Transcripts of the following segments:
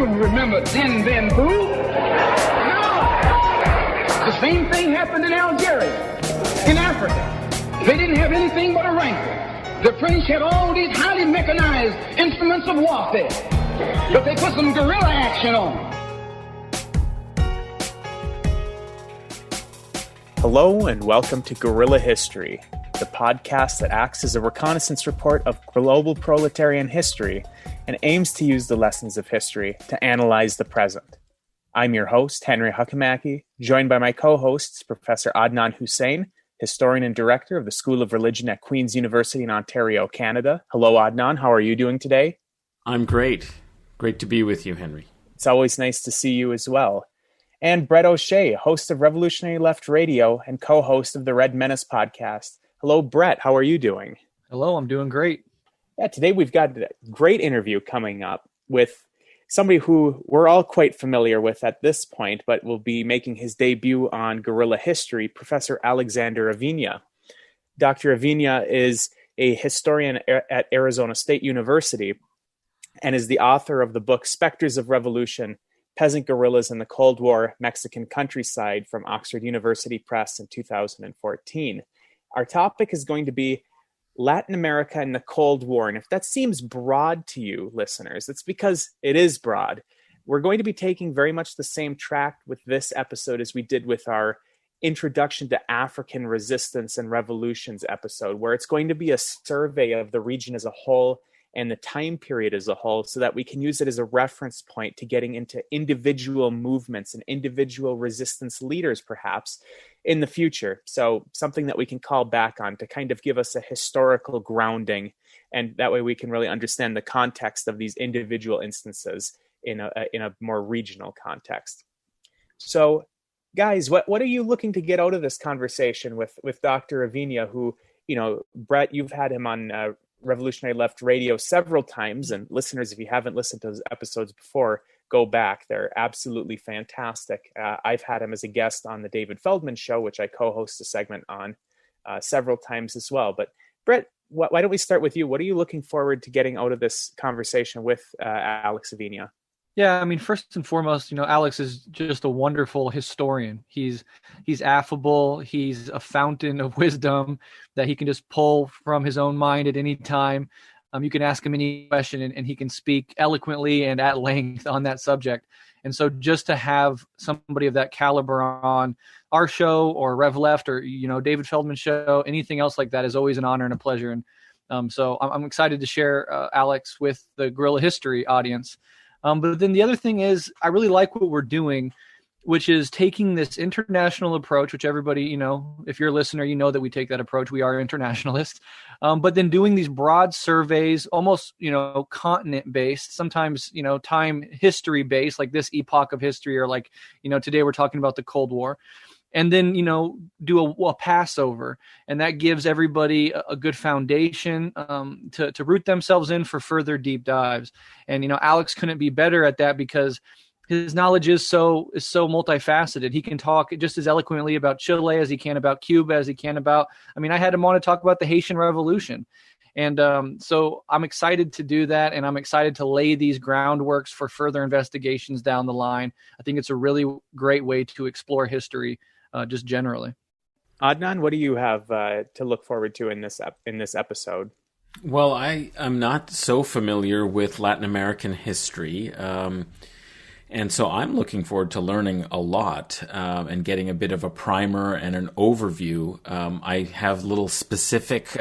You remember then, boo? No. The same thing happened in Algeria, in Africa. They didn't have anything but a rifle. The French had all these highly mechanized instruments of warfare, but they put some guerrilla action on. Hello and welcome to Guerrilla History, the podcast that acts as a reconnaissance report of global proletarian history and aims to use the lessons of history to analyze the present. I'm your host, Henry Hakamaki, joined by my co-hosts, Professor Adnan Husain, historian and director of the School of Religion at Queen's University in Ontario, Canada. Hello, Adnan. How are you doing today? I'm great. Great to be with you, Henry. It's always nice to see you as well. And Breht O'Shea, host of Revolutionary Left Radio and co-host of the Red Menace podcast. Hello, Breht. How are you doing? Hello, I'm doing great. Yeah, today we've got a great interview coming up with somebody who we're all quite familiar with at this point, but will be making his debut on Guerrilla History, Professor Alexander Aviña. Dr. Aviña is a historian at Arizona State University and is the author of the book Spectres of Revolution, Peasant Guerrillas in the Cold War Mexican Countryside from Oxford University Press in 2014. Our topic is going to be Latin America and the Cold War. And if that seems broad to you, listeners, it's because it is broad. We're going to be taking very much the same track with this episode as we did with our Introduction to African Resistance and Revolutions episode, where it's going to be a survey of the region as a whole and the time period as a whole, so that we can use it as a reference point to getting into individual movements and individual resistance leaders, perhaps, in the future. So something that we can call back on to kind of give us a historical grounding, and that way we can really understand the context of these individual instances in a more regional context. So, guys, what are you looking to get out of this conversation with Dr. Aviña, who, you know, Breht, you've had him on Revolutionary Left Radio several times, and listeners, if you haven't listened to those episodes before, go back. They're absolutely fantastic. I've had him as a guest on the David Feldman Show, which I co-host a segment on several times as well. But Breht, why don't we start with you? What are you looking forward to getting out of this conversation with Alex Aviña? Yeah, I mean, first and foremost, you know, Alex is just a wonderful historian. He's affable. He's a fountain of wisdom that he can just pull from his own mind at any time. You can ask him any question and he can speak eloquently and at length on that subject. And so just to have somebody of that caliber on our show or Rev Left or, you know, David Feldman Show, anything else like that is always an honor and a pleasure. And so I'm excited to share Alex with the Guerrilla History audience. But then the other thing is, I really like what we're doing, which is taking this international approach, which everybody, you know, if you're a listener, you know that we take that approach. We are internationalists. But then doing these broad surveys, almost, you know, continent-based, sometimes, you know, time history-based, like this epoch of history, or like, you know, today we're talking about the Cold War. And then, you know, do a Passover. And that gives everybody a good foundation to root themselves in for further deep dives. And, you know, Alex couldn't be better at that because his knowledge is so multifaceted. He can talk just as eloquently about Chile as he can about Cuba, as he can about, I mean, I had him on to talk about the Haitian Revolution. And so I'm excited to do that. And I'm excited to lay these groundworks for further investigations down the line. I think it's a really great way to explore history just generally. Adnan, what do you have to look forward to in this episode? Well, I am not so familiar with Latin American history, and so I'm looking forward to learning a lot and getting a bit of a primer and an overview. I have little specific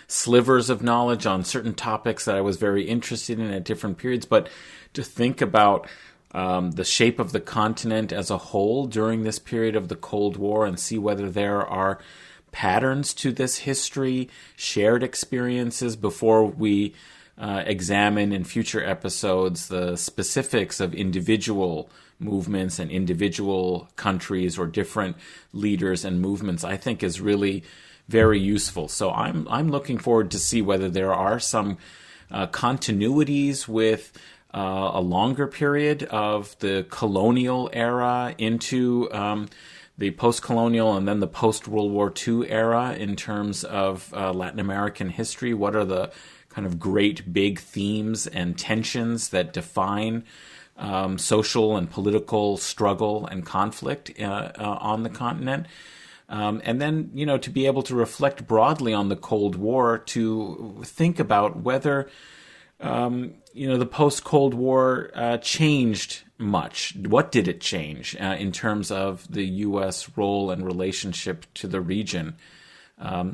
slivers of knowledge on certain topics that I was very interested in at different periods, but to think about the shape of the continent as a whole during this period of the Cold War and see whether there are patterns to this history, shared experiences before we examine in future episodes the specifics of individual movements and individual countries or different leaders and movements, I think is really very useful. So I'm looking forward to see whether there are some continuities with a longer period of the colonial era into the post-colonial and then the post-World War II era in terms of Latin American history. What are the kind of great big themes and tensions that define social and political struggle and conflict on the continent. And then, to be able to reflect broadly on the Cold War, to think about whether, the post-Cold War changed much. What did it change in terms of the U.S. role and relationship to the region?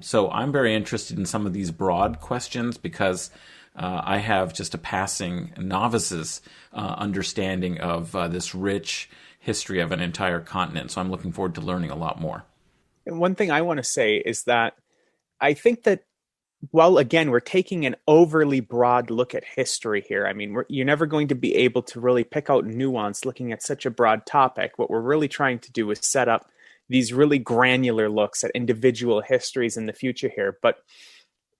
So I'm very interested in some of these broad questions because I have just a passing novice's understanding of this rich history of an entire continent. So I'm looking forward to learning a lot more. And one thing I want to say is that I think that, well, again, we're taking an overly broad look at history here. I mean, you're never going to be able to really pick out nuance looking at such a broad topic. What we're really trying to do is set up these really granular looks at individual histories in the future here. But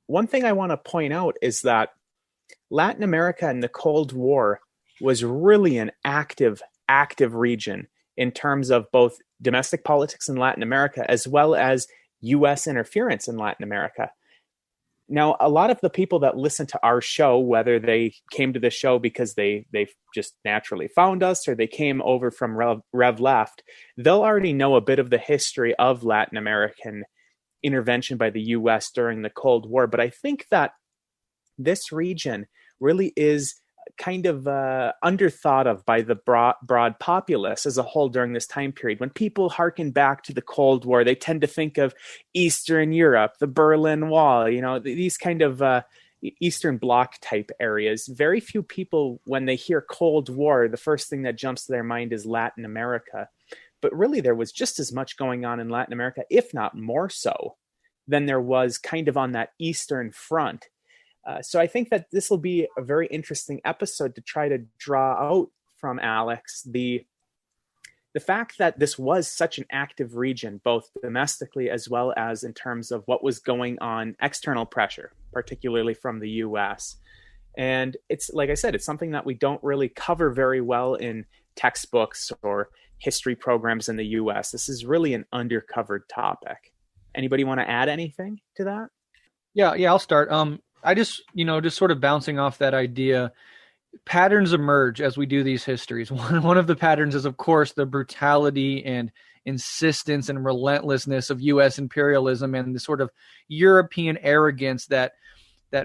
one thing I want to point out is that Latin America in the Cold War was really an active region in terms of both domestic politics in Latin America as well as U.S. interference in Latin America. Now, a lot of the people that listen to our show, whether they came to the show because they just naturally found us or they came over from Rev Left, they'll already know a bit of the history of Latin American intervention by the U.S. during the Cold War. But I think that this region really is kind of underthought of by the broad populace as a whole during this time period. When people harken back to the Cold War, they tend to think of Eastern Europe, the Berlin Wall, these kind of Eastern Bloc type areas. Very few people, when they hear Cold War, the first thing that jumps to their mind is Latin America. But really, there was just as much going on in Latin America, if not more so, than there was kind of on that Eastern front. So I think that this will be a very interesting episode to try to draw out from Alex the fact that this was such an active region, both domestically as well as in terms of what was going on, external pressure, particularly from the U.S. And it's, like I said, it's something that we don't really cover very well in textbooks or history programs in the U.S. This is really an undercovered topic. Anybody want to add anything to that? Yeah, I'll start. I just sort of bouncing off that idea, patterns emerge as we do these histories. One of the patterns is, of course, the brutality and insistence and relentlessness of U.S. imperialism and the sort of European arrogance that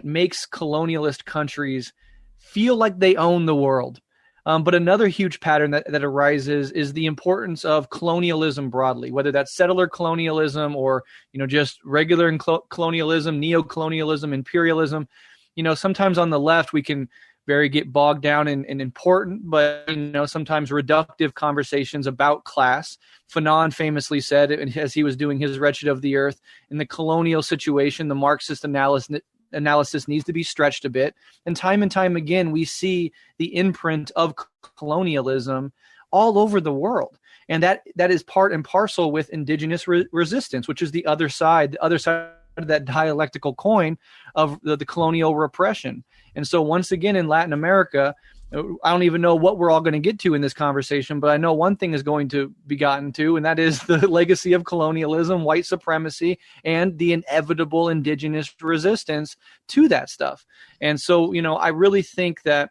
makes colonialist countries feel like they own the world. But another huge pattern that arises is the importance of colonialism broadly, whether that's settler colonialism or, just regular colonialism, neo-colonialism, imperialism. Sometimes on the left, we can get bogged down in important, but, sometimes reductive conversations about class. Fanon famously said, as he was doing his Wretched of the Earth, in the colonial situation, the Marxist analysis needs to be stretched a bit. And time again, we see the imprint of colonialism all over the world. And that is part and parcel with indigenous resistance, which is the other side of that dialectical coin of the colonial repression. And so once again, in Latin America, I don't even know what we're all going to get to in this conversation, but I know one thing is going to be gotten to, and that is the legacy of colonialism, white supremacy, and the inevitable indigenous resistance to that stuff. And so, I really think that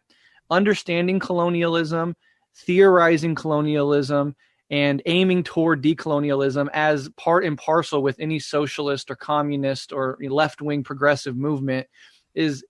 understanding colonialism, theorizing colonialism, and aiming toward decolonialism as part and parcel with any socialist or communist or left-wing progressive movement is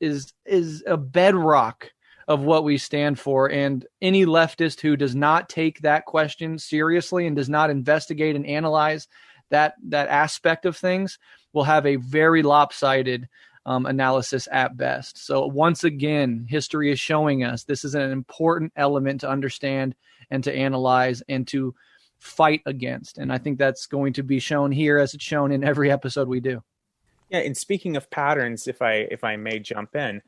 a bedrock of what we stand for. And any leftist who does not take that question seriously and does not investigate and analyze that aspect of things will have a very lopsided analysis at best. So once again, history is showing us this is an important element to understand and to analyze and to fight against. And I think that's going to be shown here as it's shown in every episode we do. Yeah, and speaking of patterns, if I may jump in,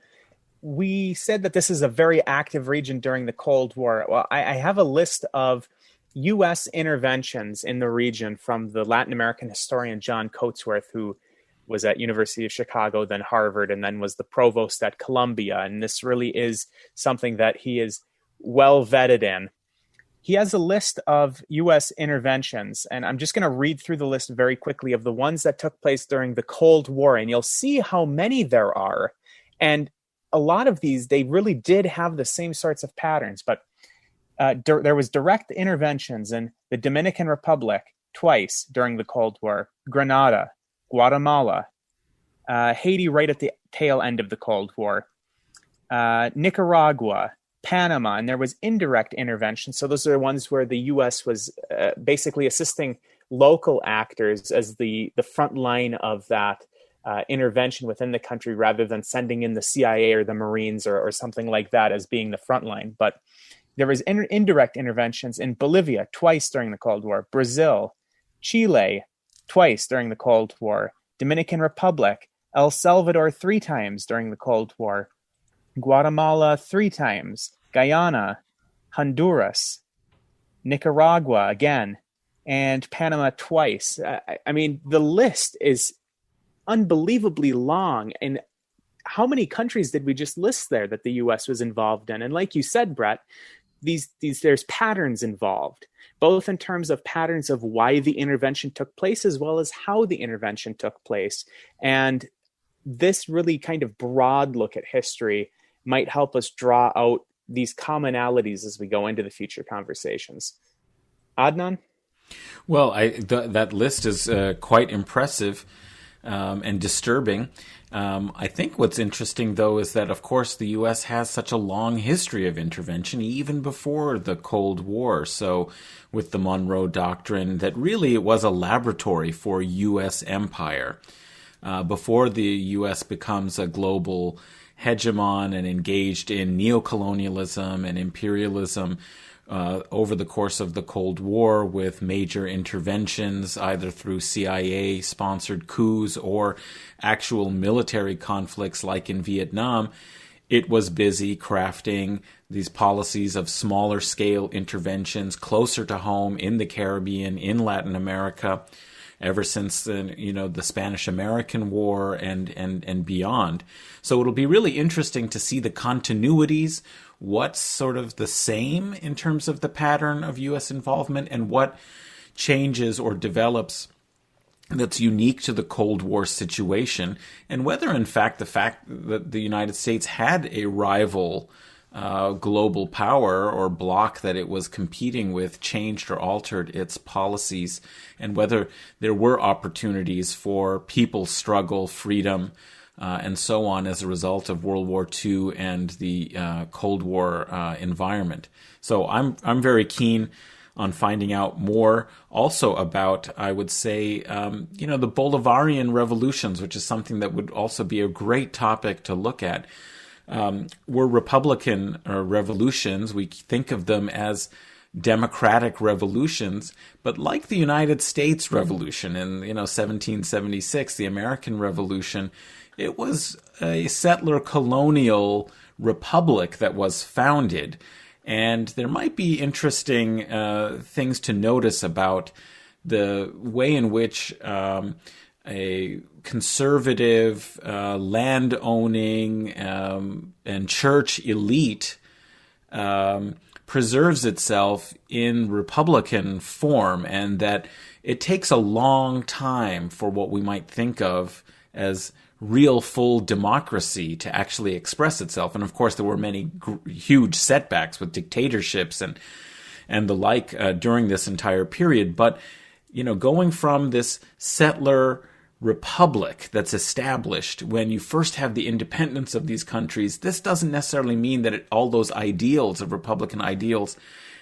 we said that this is a very active region during the Cold War. Well, I have a list of U.S. interventions in the region from the Latin American historian John Coatsworth, who was at University of Chicago, then Harvard, and then was the provost at Columbia. And this really is something that he is well vetted in. He has a list of U.S. interventions, and I'm just going to read through the list very quickly of the ones that took place during the Cold War, and you'll see how many there are. And a lot of these, they really did have the same sorts of patterns. But There was direct interventions in the Dominican Republic twice during the Cold War, Grenada, Guatemala, Haiti right at the tail end of the Cold War, Nicaragua, Panama, and there was indirect intervention. So those are the ones where the U.S. was basically assisting local actors as the front line of that intervention within the country, rather than sending in the CIA or the Marines or something like that as being the front line. But there was indirect interventions in Bolivia twice during the Cold War, Brazil, Chile twice during the Cold War, Dominican Republic, El Salvador 3 times during the Cold War, Guatemala 3 times, Guyana, Honduras, Nicaragua again, and Panama twice. I mean, the list is unbelievably long. And how many countries did we just list there that the U.S. was involved in? And like you said, Breht, there's patterns involved, both in terms of patterns of why the intervention took place, as well as how the intervention took place. And this really kind of broad look at history might help us draw out these commonalities as we go into the future conversations. Adnan? Well, that list is quite impressive and disturbing. I think what's interesting, though, is that, of course, the U.S. has such a long history of intervention, even before the Cold War. So with the Monroe Doctrine, that really it was a laboratory for U.S. empire. Before the U.S. becomes a global hegemon and engaged in neocolonialism and imperialism over the course of the Cold War, with major interventions either through CIA-sponsored coups or actual military conflicts like in Vietnam, it was busy crafting these policies of smaller scale interventions closer to home in the Caribbean, in Latin America, ever since the Spanish-American War and beyond. So it'll be really interesting to see the continuities, what's sort of the same in terms of the pattern of U.S. involvement, and what changes or develops that's unique to the Cold War situation, and whether, in fact, the fact that the United States had a rival global power or bloc that it was competing with changed or altered its policies, and whether there were opportunities for people's struggle, freedom, and so on as a result of World War II and the Cold War environment. So I'm very keen on finding out more also about, I would say, the Bolivarian revolutions, which is something that would also be a great topic to look at. Were Republican revolutions. We think of them as democratic revolutions, but like the United States Revolution in 1776, the American Revolution, it was a settler colonial republic that was founded. And there might be interesting things to notice about the way in which a conservative, land-owning, and church elite preserves itself in Republican form, and that it takes a long time for what we might think of as real full democracy to actually express itself. And of course, there were many huge setbacks with dictatorships and the like during this entire period. But, going from this settler republic that's established when you first have the independence of these countries, this doesn't necessarily mean that all those ideals of Republican ideals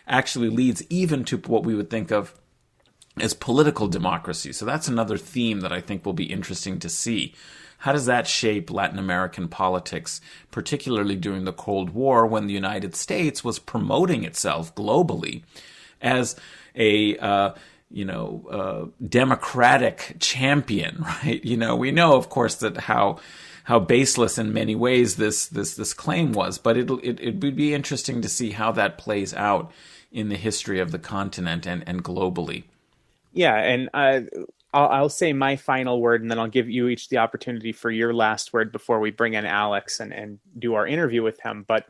actually leads even to what we would think of as political democracy. So that's another theme that I think will be interesting to see. How does that shape Latin American politics, particularly during the Cold War, when the United States was promoting itself globally as a democratic champion, right? We know, of course, that how baseless in many ways this claim was, but it would be interesting to see how that plays out in the history of the continent and globally. Yeah, and I'll say my final word, and then I'll give you each the opportunity for your last word before we bring in Alex and do our interview with him. But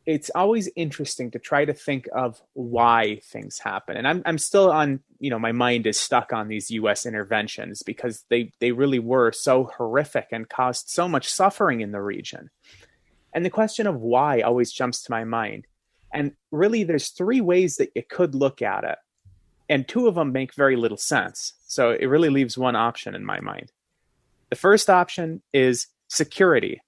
it's always interesting to try to think of why things happen. And I'm still on, my mind is stuck on these U.S. interventions because they really were so horrific and caused so much suffering in the region. And the question of why always jumps to my mind. And really, there's three ways that you could look at it. And two of them make very little sense. So it really leaves one option in my mind. The first option is security,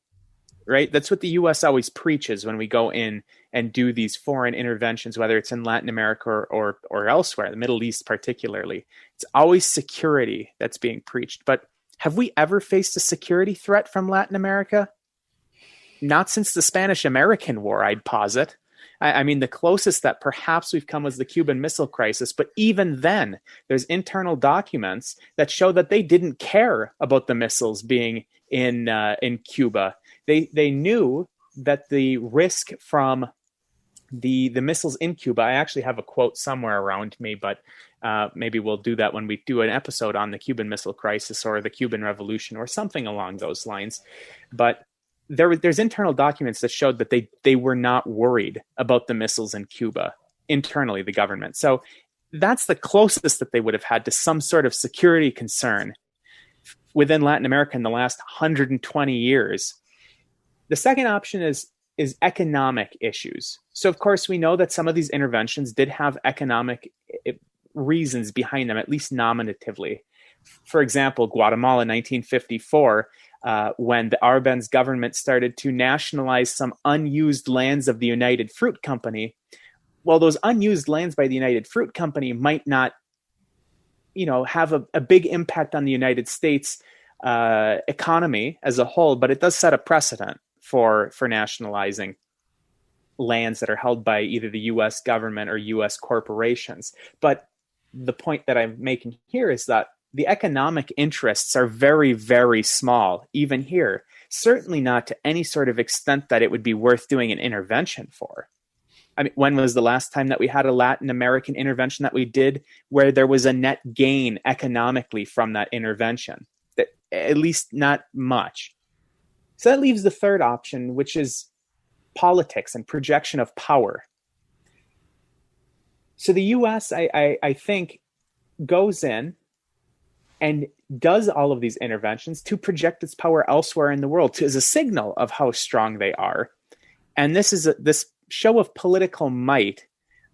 right? That's what the U.S. always preaches when we go in and do these foreign interventions, whether it's in Latin America or elsewhere, the Middle East particularly. It's always security that's being preached. But have we ever faced a security threat from Latin America? Not since the Spanish-American War, I'd posit. I mean, the closest that perhaps we've come was the Cuban Missile Crisis, but even then, there's internal documents that show that they didn't care about the missiles being in Cuba. They knew that the risk from the missiles in Cuba, I actually have a quote somewhere around me, but maybe we'll do that when we do an episode on the Cuban Missile Crisis or the Cuban Revolution or something along those lines. But there's internal documents that showed that they were not worried about the missiles in Cuba, internally, the government. So that's the closest that they would have had to some sort of security concern within Latin America in the last 120 years. The second option is economic issues. So, of course, we know that some of these interventions did have economic reasons behind them, at least nominatively. For example, Guatemala in 1954, when the Arbenz government started to nationalize some unused lands of the United Fruit Company. Well, those unused lands by the United Fruit Company might not, have a big impact on the United States economy as a whole, but it does set a precedent for nationalizing lands that are held by either the U.S. government or U.S. corporations. But the point that I'm making here is that the economic interests are very, very small, even here. Certainly not to any sort of extent that it would be worth doing an intervention for. I mean, when was the last time that we had a Latin American intervention that we did where there was a net gain economically from that intervention? At least not much. So that leaves the third option, which is politics and projection of power. So the U.S., I think, goes in and does all of these interventions to project its power elsewhere in the world as a signal of how strong they are. And this show of political might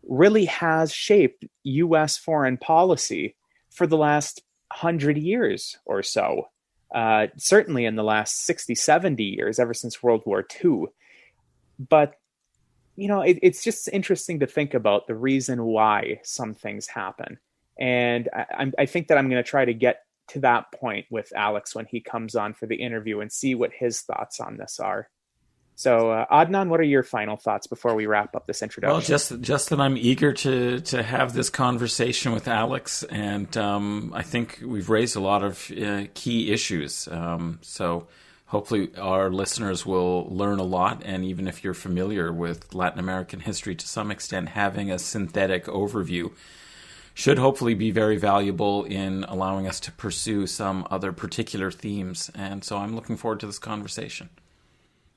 really has shaped U.S. foreign policy for the last 100 years or so, certainly in the last 60, 70 years, ever since World War II. But, it's just interesting to think about the reason why some things happen. And I think that I'm going to try to get to that point with Alex when he comes on for the interview and see what his thoughts on this are. So, Adnan, what are your final thoughts before we wrap up this introduction? Well, just that I'm eager to have this conversation with Alex, and I think we've raised a lot of key issues. So hopefully our listeners will learn a lot, and even if you're familiar with Latin American history to some extent, having a synthetic overview should hopefully be very valuable in allowing us to pursue some other particular themes. And so I'm looking forward to this conversation.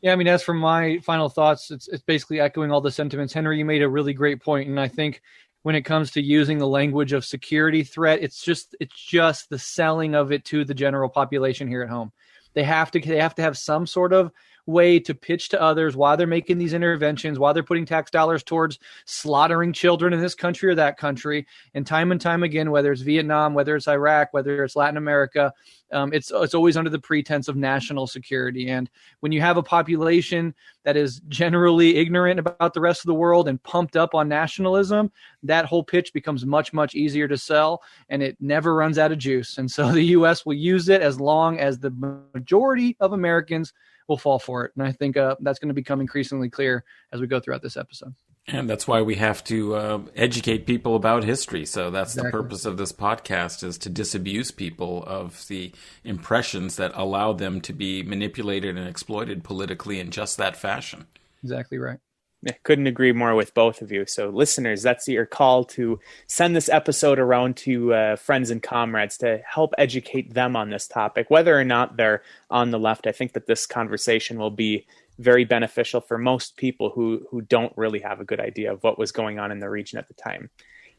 Yeah, I mean, as for my final thoughts, it's basically echoing all the sentiments. Henry, you made a really great point, and I think when it comes to using the language of security threat, it's just the selling of it to the general population here at home. They have to have some sort of way to pitch to others why they're making these interventions, why they're putting tax dollars towards slaughtering children in this country or that country. And time again, whether it's Vietnam, whether it's Iraq, whether it's Latin America, it's always under the pretense of national security. And when you have a population that is generally ignorant about the rest of the world and pumped up on nationalism, that whole pitch becomes much, much easier to sell, and it never runs out of juice. And so the U.S. will use it as long as the majority of Americans will fall for it. And I think that's going to become increasingly clear as we go throughout this episode. And that's why we have to educate people about history. So that's Exactly. The purpose of this podcast, is to disabuse people of the impressions that allow them to be manipulated and exploited politically in just that fashion. Exactly right. I couldn't agree more with both of you. So listeners, that's your call to send this episode around to friends and comrades to help educate them on this topic. Whether or not they're on the left, I think that this conversation will be very beneficial for most people who don't really have a good idea of what was going on in the region at the time.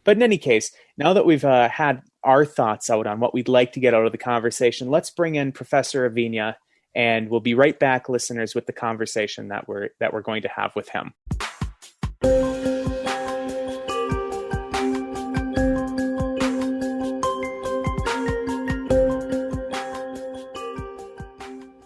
But in any case, now that we've had our thoughts out on what we'd like to get out of the conversation, let's bring in Professor Aviña, and we'll be right back, listeners, with the conversation that we're going to have with him.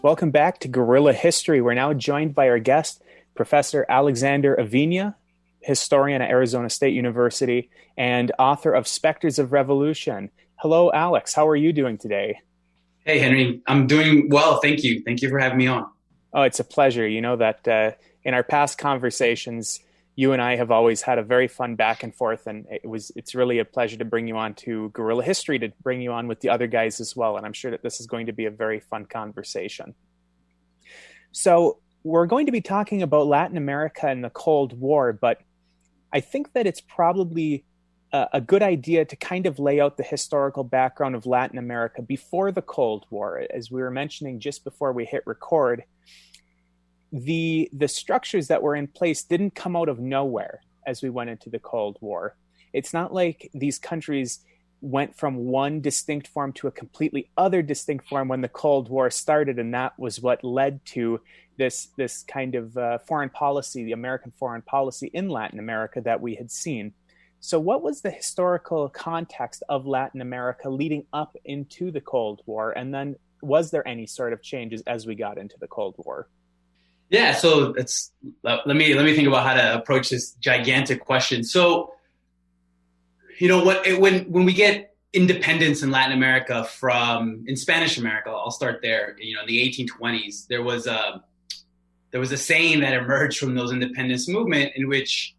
Welcome back to Guerrilla History. We're now joined by our guest, Professor Alexander Aviña, historian at Arizona State University and author of Spectres of Revolution. Hello, Alex. How are you doing today? Hey, Henry. I'm doing well. Thank you. Thank you for having me on. Oh, it's a pleasure. You know that in our past conversations, you and I have always had a very fun back and forth, and it's really a pleasure to bring you on to Guerrilla History, to bring you on with the other guys as well. And I'm sure that this is going to be a very fun conversation. So we're going to be talking about Latin America and the Cold War, but I think that it's probably a good idea to kind of lay out the historical background of Latin America before the Cold War. As we were mentioning just before we hit record, the structures that were in place didn't come out of nowhere as we went into the Cold War. It's not like these countries went from one distinct form to a completely other distinct form when the Cold War started, and that was what led to this kind of foreign policy, the American foreign policy in Latin America that we had seen. So what was the historical context of Latin America leading up into the Cold War? And then was there any sort of changes as we got into the Cold War? Yeah, so let me think about how to approach this gigantic question. So, you know, when we get independence in Latin America in Spanish America, I'll start there. You know, in the 1820s, there was a saying that emerged from those independence movement in which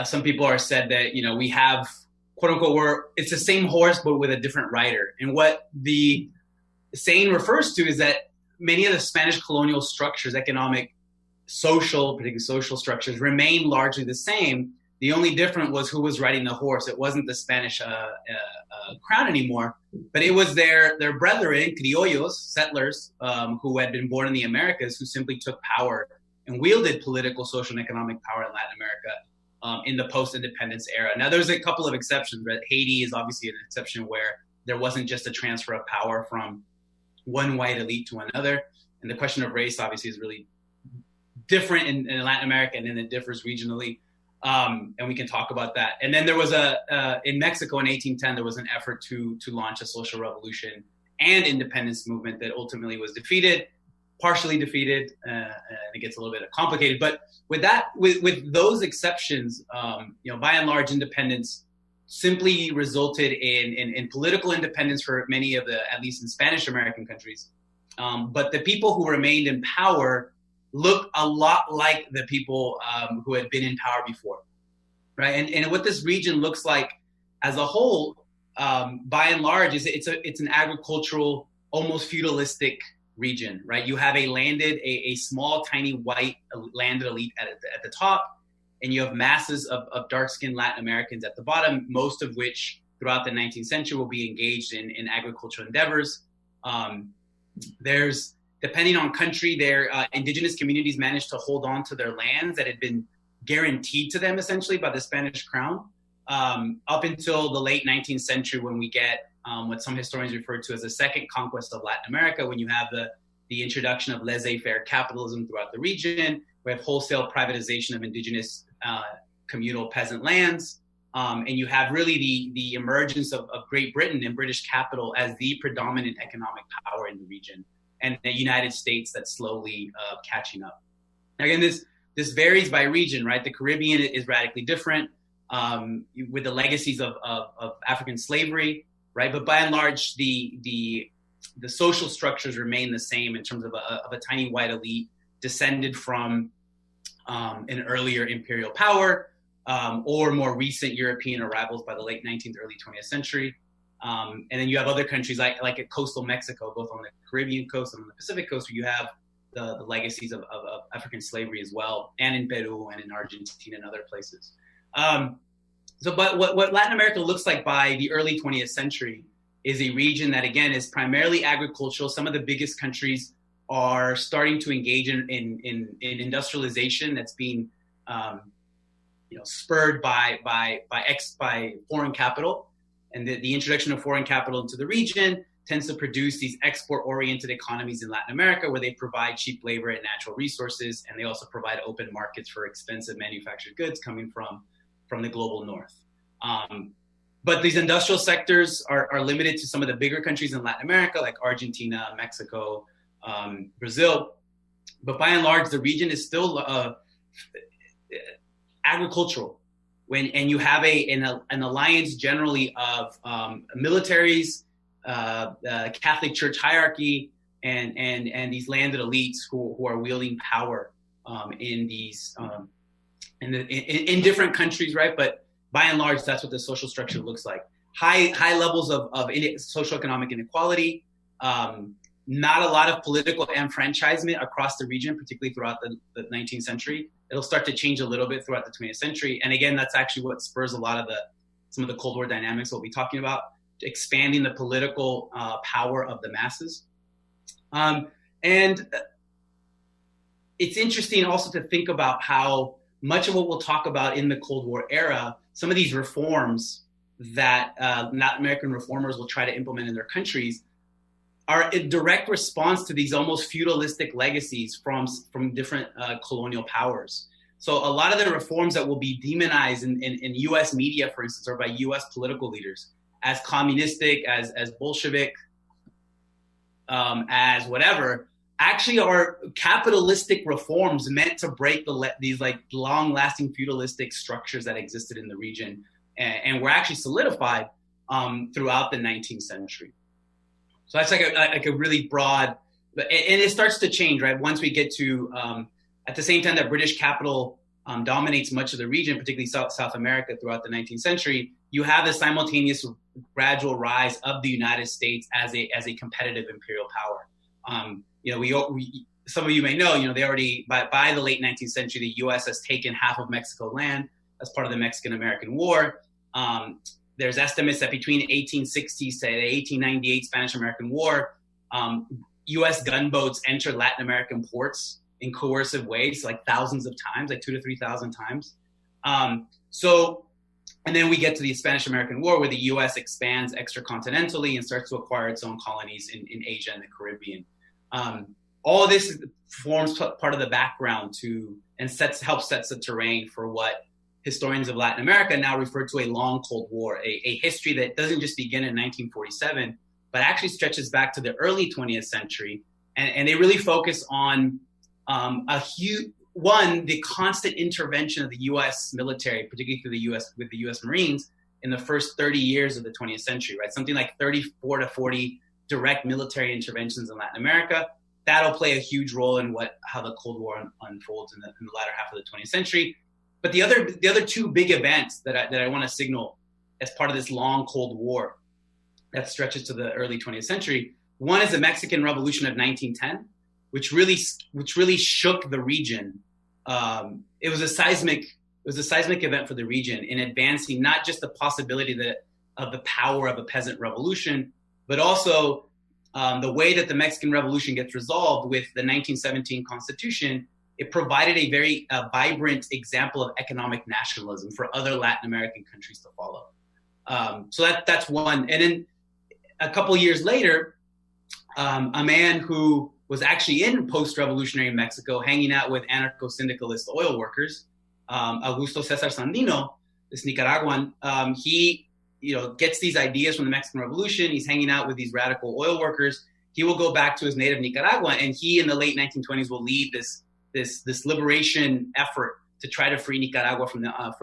some people are said that, you know, we have, quote unquote, it's the same horse, but with a different rider. And what the saying refers to is that many of the Spanish colonial structures, economic, social, particularly social structures, remain largely the same. The only difference was who was riding the horse. It wasn't the Spanish crown anymore, but it was their brethren, criollos, settlers, who had been born in the Americas, who simply took power and wielded political, social, and economic power in Latin America in the post-independence era. Now, there's a couple of exceptions, but Haiti is obviously an exception where there wasn't just a transfer of power from one white elite to another. And the question of race obviously is really different in Latin America, and then it differs regionally. And we can talk about that. And then there was in Mexico in 1810, there was an effort to launch a social revolution and independence movement that ultimately was partially defeated, and it gets a little bit complicated. But with those exceptions, you know, by and large, independence simply resulted in political independence for many of at least in Spanish American countries. But the people who remained in power looked a lot like the people who had been in power before, right? And what this region looks like as a whole, by and large, is it's an agricultural, almost feudalistic region, right? You have a small, tiny white landed elite at the top, and you have masses of dark-skinned Latin Americans at the bottom, most of which throughout the 19th century will be engaged in agricultural endeavors. Depending on country, their indigenous communities managed to hold on to their lands that had been guaranteed to them essentially by the Spanish crown up until the late 19th century, when we get what some historians refer to as the second conquest of Latin America, when you have the introduction of laissez-faire capitalism throughout the region. We have wholesale privatization of indigenous communal peasant lands. And you have really the emergence of Great Britain and British capital as the predominant economic power in the region, and the United States that's slowly catching up. Again, this varies by region, right? The Caribbean is radically different with the legacies of African slavery, right? But by and large, the social structures remain the same in terms of a tiny white elite descended from an earlier imperial power or more recent European arrivals by the late 19th, early 20th century. And then you have other countries like at coastal Mexico, both on the Caribbean coast and on the Pacific coast, where you have the legacies of African slavery as well, and in Peru and in Argentina and other places. But what Latin America looks like by the early 20th century is a region that, again, is primarily agricultural. Some of the biggest countries are starting to engage in industrialization that's being spurred by foreign capital. And the introduction of foreign capital into the region tends to produce these export-oriented economies in Latin America, where they provide cheap labor and natural resources, and they also provide open markets for expensive manufactured goods coming from the global north. But these industrial sectors are limited to some of the bigger countries in Latin America, like Argentina, Mexico, Brazil. But by and large, the region is still agricultural. And you have an alliance generally of militaries, Catholic Church hierarchy, and these landed elites who are wielding power in these in different countries, right? But by and large, that's what the social structure looks like. High levels of socioeconomic inequality, not a lot of political enfranchisement across the region, particularly throughout the 19th century. It'll start to change a little bit throughout the 20th century. And again, that's actually what spurs a lot of some of the Cold War dynamics we'll be talking about, expanding the political power of the masses. And it's interesting also to think about how much of what we'll talk about in the Cold War era, some of these reforms that Latin American reformers will try to implement in their countries are a direct response to these almost feudalistic legacies from different colonial powers. So a lot of the reforms that will be demonized in U.S. media, for instance, or by U.S. political leaders as communistic, as Bolshevik, as whatever, actually are capitalistic reforms meant to break these like long-lasting feudalistic structures that existed in the region, and were actually solidified throughout the 19th century. So that's like a really broad, and it starts to change, right? Once we get to, at the same time that British capital dominates much of the region, particularly South America throughout the 19th century, you have the simultaneous gradual rise of the United States as a competitive imperial power. Some of you may know, they already, by the late 19th century, the U.S. has taken half of Mexico land as part of the Mexican-American War. There's estimates that between 1860s to the 1898 Spanish-American War, U.S. gunboats entered Latin American ports in coercive ways, like thousands of times, like 2,000 to 3,000 times. And then we get to the Spanish-American War, where the U.S. expands extracontinentally and starts to acquire its own colonies in Asia and the Caribbean. All of this forms part of the background and helps set the terrain for what historians of Latin America now refer to a long Cold War, a history that doesn't just begin in 1947, but actually stretches back to the early 20th century. And they really focus on the constant intervention of the U.S. military, particularly with the U.S. Marines, in the first 30 years of the 20th century, right? Something like 34 to 40 direct military interventions in Latin America. That'll play a huge role in how the Cold War unfolds in the latter half of the 20th century. But the other two big events that I want to signal as part of this long Cold War that stretches to the early 20th century, one is the Mexican Revolution of 1910, which really shook the region. It was a seismic event for the region in advancing not just the possibility of the power of a peasant revolution, but also the way that the Mexican Revolution gets resolved with the 1917 Constitution. It provided a very vibrant example of economic nationalism for other Latin American countries to follow. So that's one. And then a couple of years later, a man who was actually in post-revolutionary Mexico, hanging out with anarcho-syndicalist oil workers, Augusto César Sandino, this Nicaraguan, he gets these ideas from the Mexican Revolution. He's hanging out with these radical oil workers. He will go back to his native Nicaragua, and he, in the late 1920s, will lead this liberation effort to try to free Nicaragua from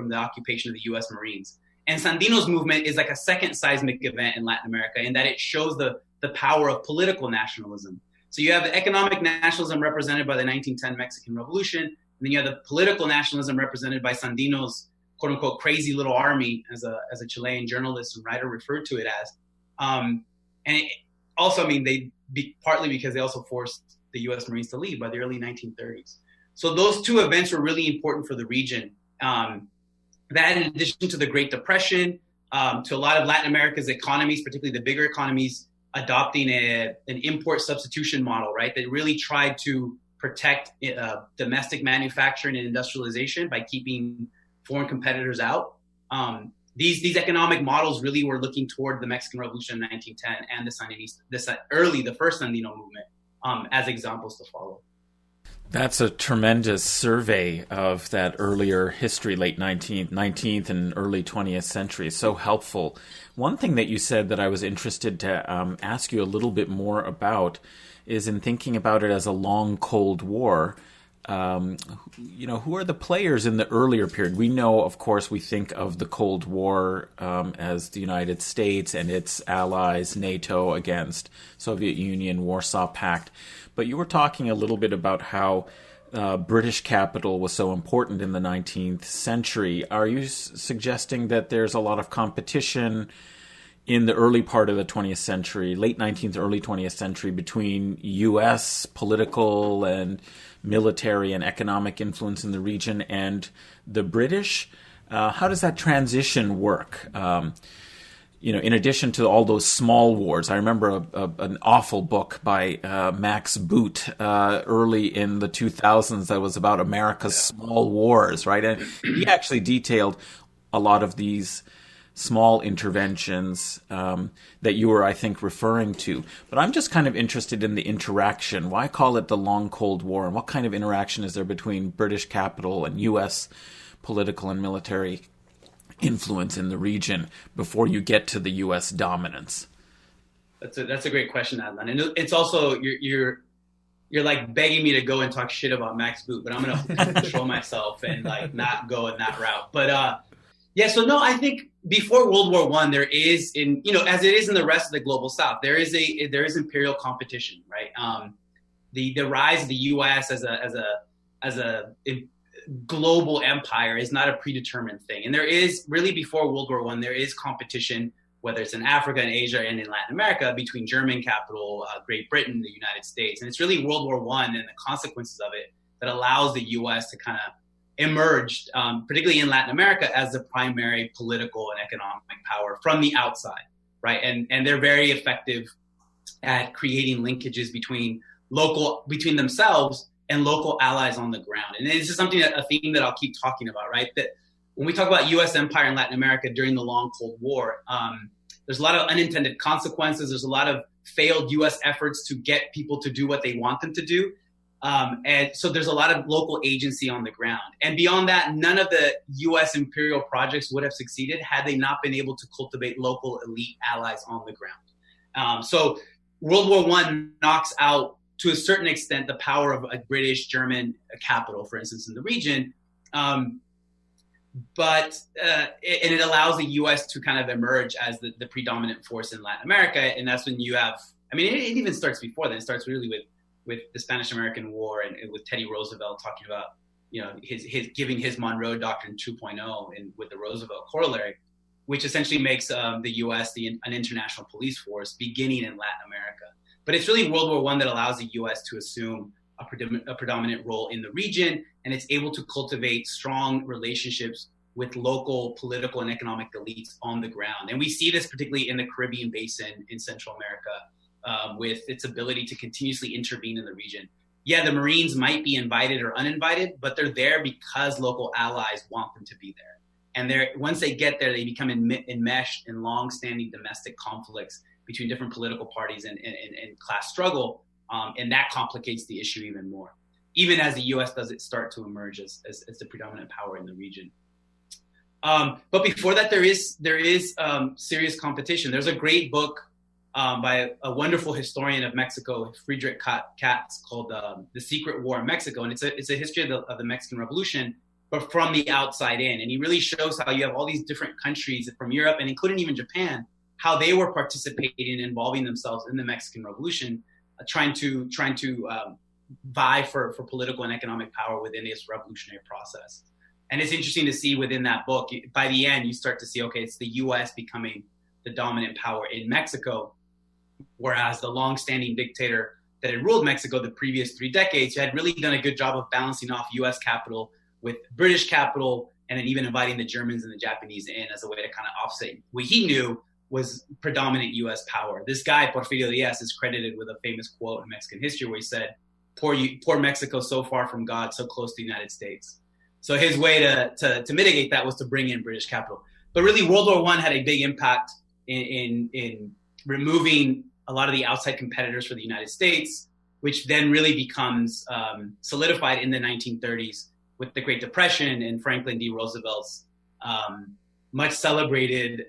the occupation of the U.S. Marines. And Sandino's movement is like a second seismic event in Latin America in that it shows the power of political nationalism. So you have the economic nationalism represented by the 1910 Mexican Revolution, and then you have the political nationalism represented by Sandino's quote unquote crazy little army, as a Chilean journalist and writer referred to it as. Partly because they also forced the U.S. Marines to leave by the early 1930s. So those two events were really important for the region. That, in addition to the Great Depression, to a lot of Latin America's economies, particularly the bigger economies, adopting an import substitution model, right? That really tried to protect domestic manufacturing and industrialization by keeping foreign competitors out. These economic models really were looking toward the Mexican Revolution in 1910 and the first Sandino movement as examples to follow. That's a tremendous survey of that earlier history, late 19th and early 20th century. So helpful. One thing that you said that I was interested to ask you a little bit more about is in thinking about it as a long Cold War. Who are the players in the earlier period? We know, of course, we think of the Cold War as the United States and its allies, NATO against Soviet Union, Warsaw Pact. But you were talking a little bit about how British capital was so important in the 19th century. Are you suggesting that there's a lot of competition in the early part of the 20th century, late 19th, early 20th century, between U.S. political and military and economic influence in the region and the British? How does that transition work? In addition to all those small wars, I remember an awful book by Max Boot early in the 2000s that was about America's small wars, right? And he actually detailed a lot of these small interventions that you were, I think, referring to. But I'm just kind of interested in the interaction. Why call it the Long Cold War? And what kind of interaction is there between British capital and U.S. political and military influence in the region before you get to the U.S. dominance? That's a great question, Adnan. And it's also, you're like begging me to go and talk shit about Max Boot, but I'm going to control myself and like not go in that route. But I think before World War I, there is as it is in the rest of the global South, there is imperial competition, right? The rise of the U.S. as a global empire is not a predetermined thing, and there is really before World War I, there is competition, whether it's in Africa and Asia and in Latin America, between German capital, Great Britain, the United States, and it's really World War I and the consequences of it that allows the U.S. to kind of emerged, particularly in Latin America, as the primary political and economic power from the outside, right? And they're very effective at creating linkages between themselves and local allies on the ground. And this is a theme that I'll keep talking about, right? That when we talk about U.S. empire in Latin America during the long Cold War, there's a lot of unintended consequences. There's a lot of failed U.S. efforts to get people to do what they want them to do. And so there's a lot of local agency on the ground. And beyond that, none of the U.S. imperial projects would have succeeded had they not been able to cultivate local elite allies on the ground. So World War I knocks out, to a certain extent, the power of a British, German capital, for instance, in the region. But it allows the U.S. to kind of emerge as the predominant force in Latin America. And that's when you have, it even starts before then. It starts really with the Spanish-American War and with Teddy Roosevelt talking about, his giving his Monroe Doctrine 2.0 and with the Roosevelt corollary, which essentially makes the U.S. an international police force beginning in Latin America. But it's really World War I that allows the U.S. to assume a predominant role in the region, and it's able to cultivate strong relationships with local political and economic elites on the ground. And we see this particularly in the Caribbean basin in Central America, with its ability to continuously intervene in the region. Yeah, the Marines might be invited or uninvited, but they're there because local allies want them to be there. And once they get there, they become enmeshed in long-standing domestic conflicts between different political parties and class struggle, and that complicates the issue even more, even as the U.S. does start to emerge as the predominant power in the region. But before that, there is serious competition. There's a great book by a wonderful historian of Mexico, Friedrich Katz, called The Secret War in Mexico. And it's a history of the Mexican Revolution, but from the outside in. And he really shows how you have all these different countries from Europe and including even Japan, how they were participating and involving themselves in the Mexican Revolution, trying to vie for political and economic power within this revolutionary process. And it's interesting to see within that book, by the end, you start to see, okay, it's the U.S. becoming the dominant power in Mexico, whereas the long-standing dictator that had ruled Mexico the previous 3 decades had really done a good job of balancing off U.S. capital with British capital, and then even inviting the Germans and the Japanese in as a way to kind of offset what he knew was predominant U.S. power. This guy, Porfirio Diaz, is credited with a famous quote in Mexican history where he said, poor Mexico, so far from God, so close to the United States. So his way to mitigate that was to bring in British capital. But really, World War I had a big impact in removing a lot of the outside competitors for the United States, which then really becomes solidified in the 1930s with the Great Depression and Franklin D. Roosevelt's much celebrated,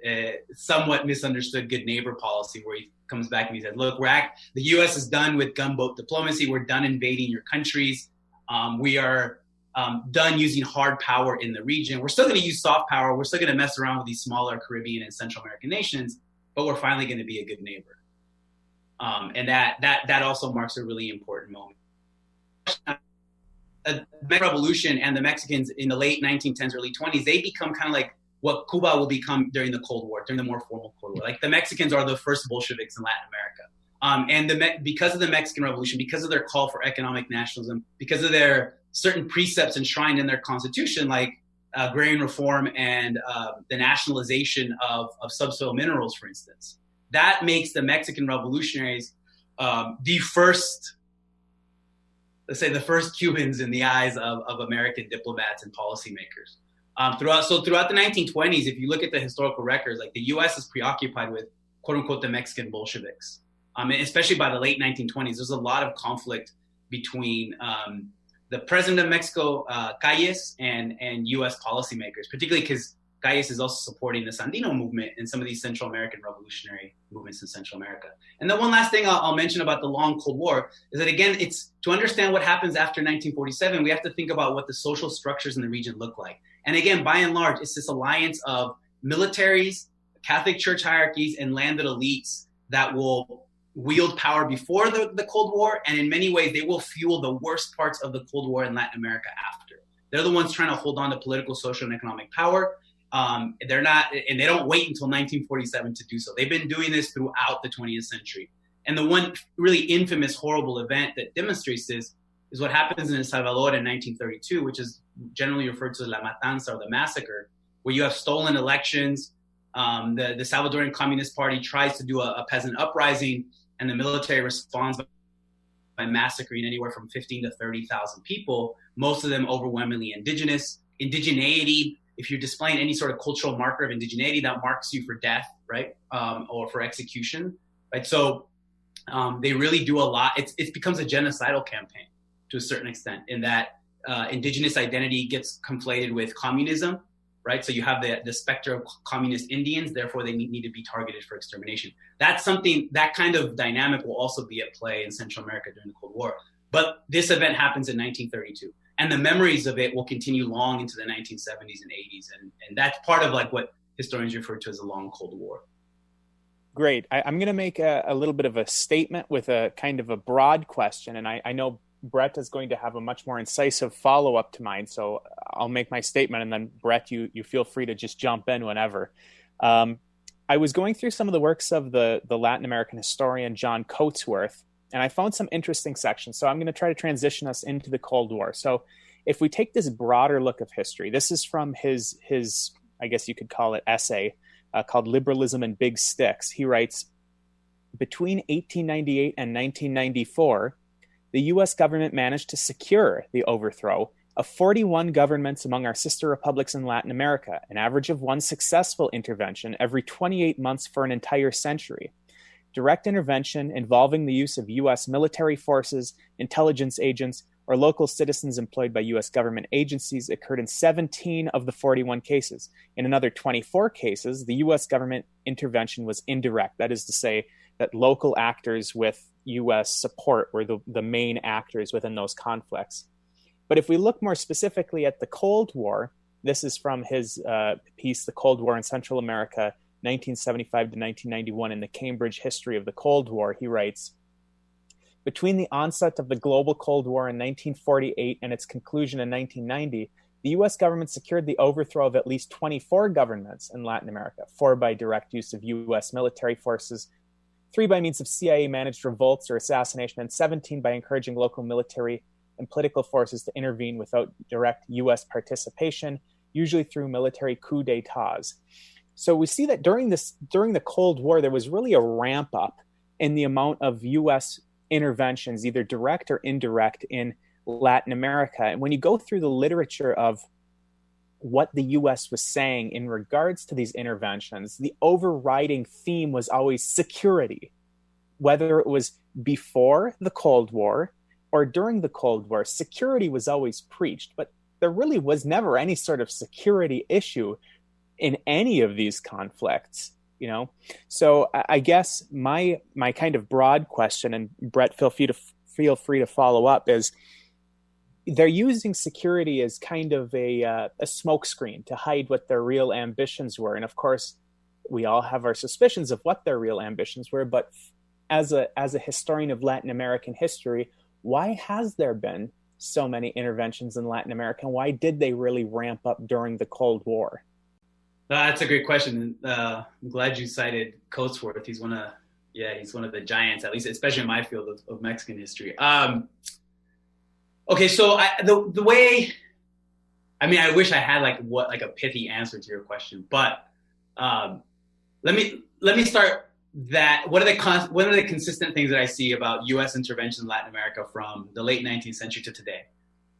somewhat misunderstood good neighbor policy, where he comes back and he says, look, the U.S. is done with gunboat diplomacy. We're done invading your countries. We are done using hard power in the region. We're still going to use soft power. We're still going to mess around with these smaller Caribbean and Central American nations, but we're finally going to be a good neighbor. And that also marks a really important moment. The Revolution and the Mexicans in the late 1910s, early 20s, they become kind of like what Cuba will become during the Cold War, during the more formal Cold War. Like the Mexicans are the first Bolsheviks in Latin America. And because of the Mexican Revolution, because of their call for economic nationalism, because of their certain precepts enshrined in their constitution, like agrarian reform and the nationalization of subsoil minerals, for instance, that makes the Mexican revolutionaries the first Cubans in the eyes of American diplomats and policymakers. Throughout the 1920s, if you look at the historical records, like the U.S. is preoccupied with quote unquote the Mexican Bolsheviks. And especially by the late 1920s, there's a lot of conflict between the president of Mexico, Calles, and U.S. policymakers, particularly because Calles is also supporting the Sandino movement and some of these Central American revolutionary movements in Central America. And then one last thing I'll mention about the long Cold War is that, again, it's to understand what happens after 1947, we have to think about what the social structures in the region look like. And again, by and large, it's this alliance of militaries, Catholic Church hierarchies, and landed elites that will wield power before the Cold War. And in many ways, they will fuel the worst parts of the Cold War in Latin America after. They're the ones trying to hold on to political, social, and economic power. They're not, and they don't wait until 1947 to do so. They've been doing this throughout the 20th century. And the one really infamous, horrible event that demonstrates this is what happens in El Salvador in 1932, which is generally referred to as La Matanza, or the massacre, where you have stolen elections. The Salvadoran Communist Party tries to do a peasant uprising, and the military responds by massacring anywhere from 15 to 30,000 people, most of them overwhelmingly indigenous. Indigeneity, if you're displaying any sort of cultural marker of indigeneity, that marks you for death, right? Or for execution, right? So they really do a lot. It becomes a genocidal campaign to a certain extent, in that indigenous identity gets conflated with communism, right? So you have the specter of communist Indians, therefore they need to be targeted for extermination. That's something, that kind of dynamic will also be at play in Central America during the Cold War. But this event happens in 1932. And the memories of it will continue long into the 1970s and 80s. And that's part of like what historians refer to as the long Cold War. Great. I'm going to make a little bit of a statement with a kind of a broad question. And I know Breht is going to have a much more incisive follow-up to mine. So I'll make my statement, and then Breht, you feel free to just jump in whenever. I was going through some of the works of the Latin American historian John Coatsworth, and I found some interesting sections. So I'm going to try to transition us into the Cold War. So if we take this broader look of history, this is from his I guess you could call it essay called Liberalism and Big Sticks. He writes, between 1898 and 1994, the U.S. government managed to secure the overthrow of 41 governments among our sister republics in Latin America, an average of one successful intervention every 28 months for an entire century. Direct intervention involving the use of U.S. military forces, intelligence agents, or local citizens employed by U.S. government agencies occurred in 17 of the 41 cases. In another 24 cases, the U.S. government intervention was indirect. That is to say that local actors with U.S. support were the main actors within those conflicts. But if we look more specifically at the Cold War, this is from his piece, The Cold War in Central America, 1975 to 1991, in the Cambridge History of the Cold War, he writes, between the onset of the global Cold War in 1948 and its conclusion in 1990, the U.S. government secured the overthrow of at least 24 governments in Latin America, 4 by direct use of U.S. military forces, 3 by means of CIA-managed revolts or assassination, and 17 by encouraging local military and political forces to intervene without direct U.S. participation, usually through military coups d'états. So we see that during the Cold War, there was really a ramp up in the amount of U.S. interventions, either direct or indirect, in Latin America. And when you go through the literature of what the U.S. was saying in regards to these interventions, the overriding theme was always security. Whether it was before the Cold War or during the Cold War, security was always preached. But there really was never any sort of security issue in any of these conflicts. you know? So I guess my kind of broad question, and Breht, feel free to follow up, is they're using security as kind of a smokescreen to hide what their real ambitions were. And of course, we all have our suspicions of what their real ambitions were. But as a historian of Latin American history, why has there been so many interventions in Latin America? And why did they really ramp up during the Cold War? That's a great question. I'm glad you cited Coatsworth. He's one of the giants, at least, especially in my field of Mexican history. Okay, so the way, I mean, I wish I had like a pithy answer to your question, but let me start that. What are the consistent things that I see about U.S. intervention in Latin America from the late 19th century to today?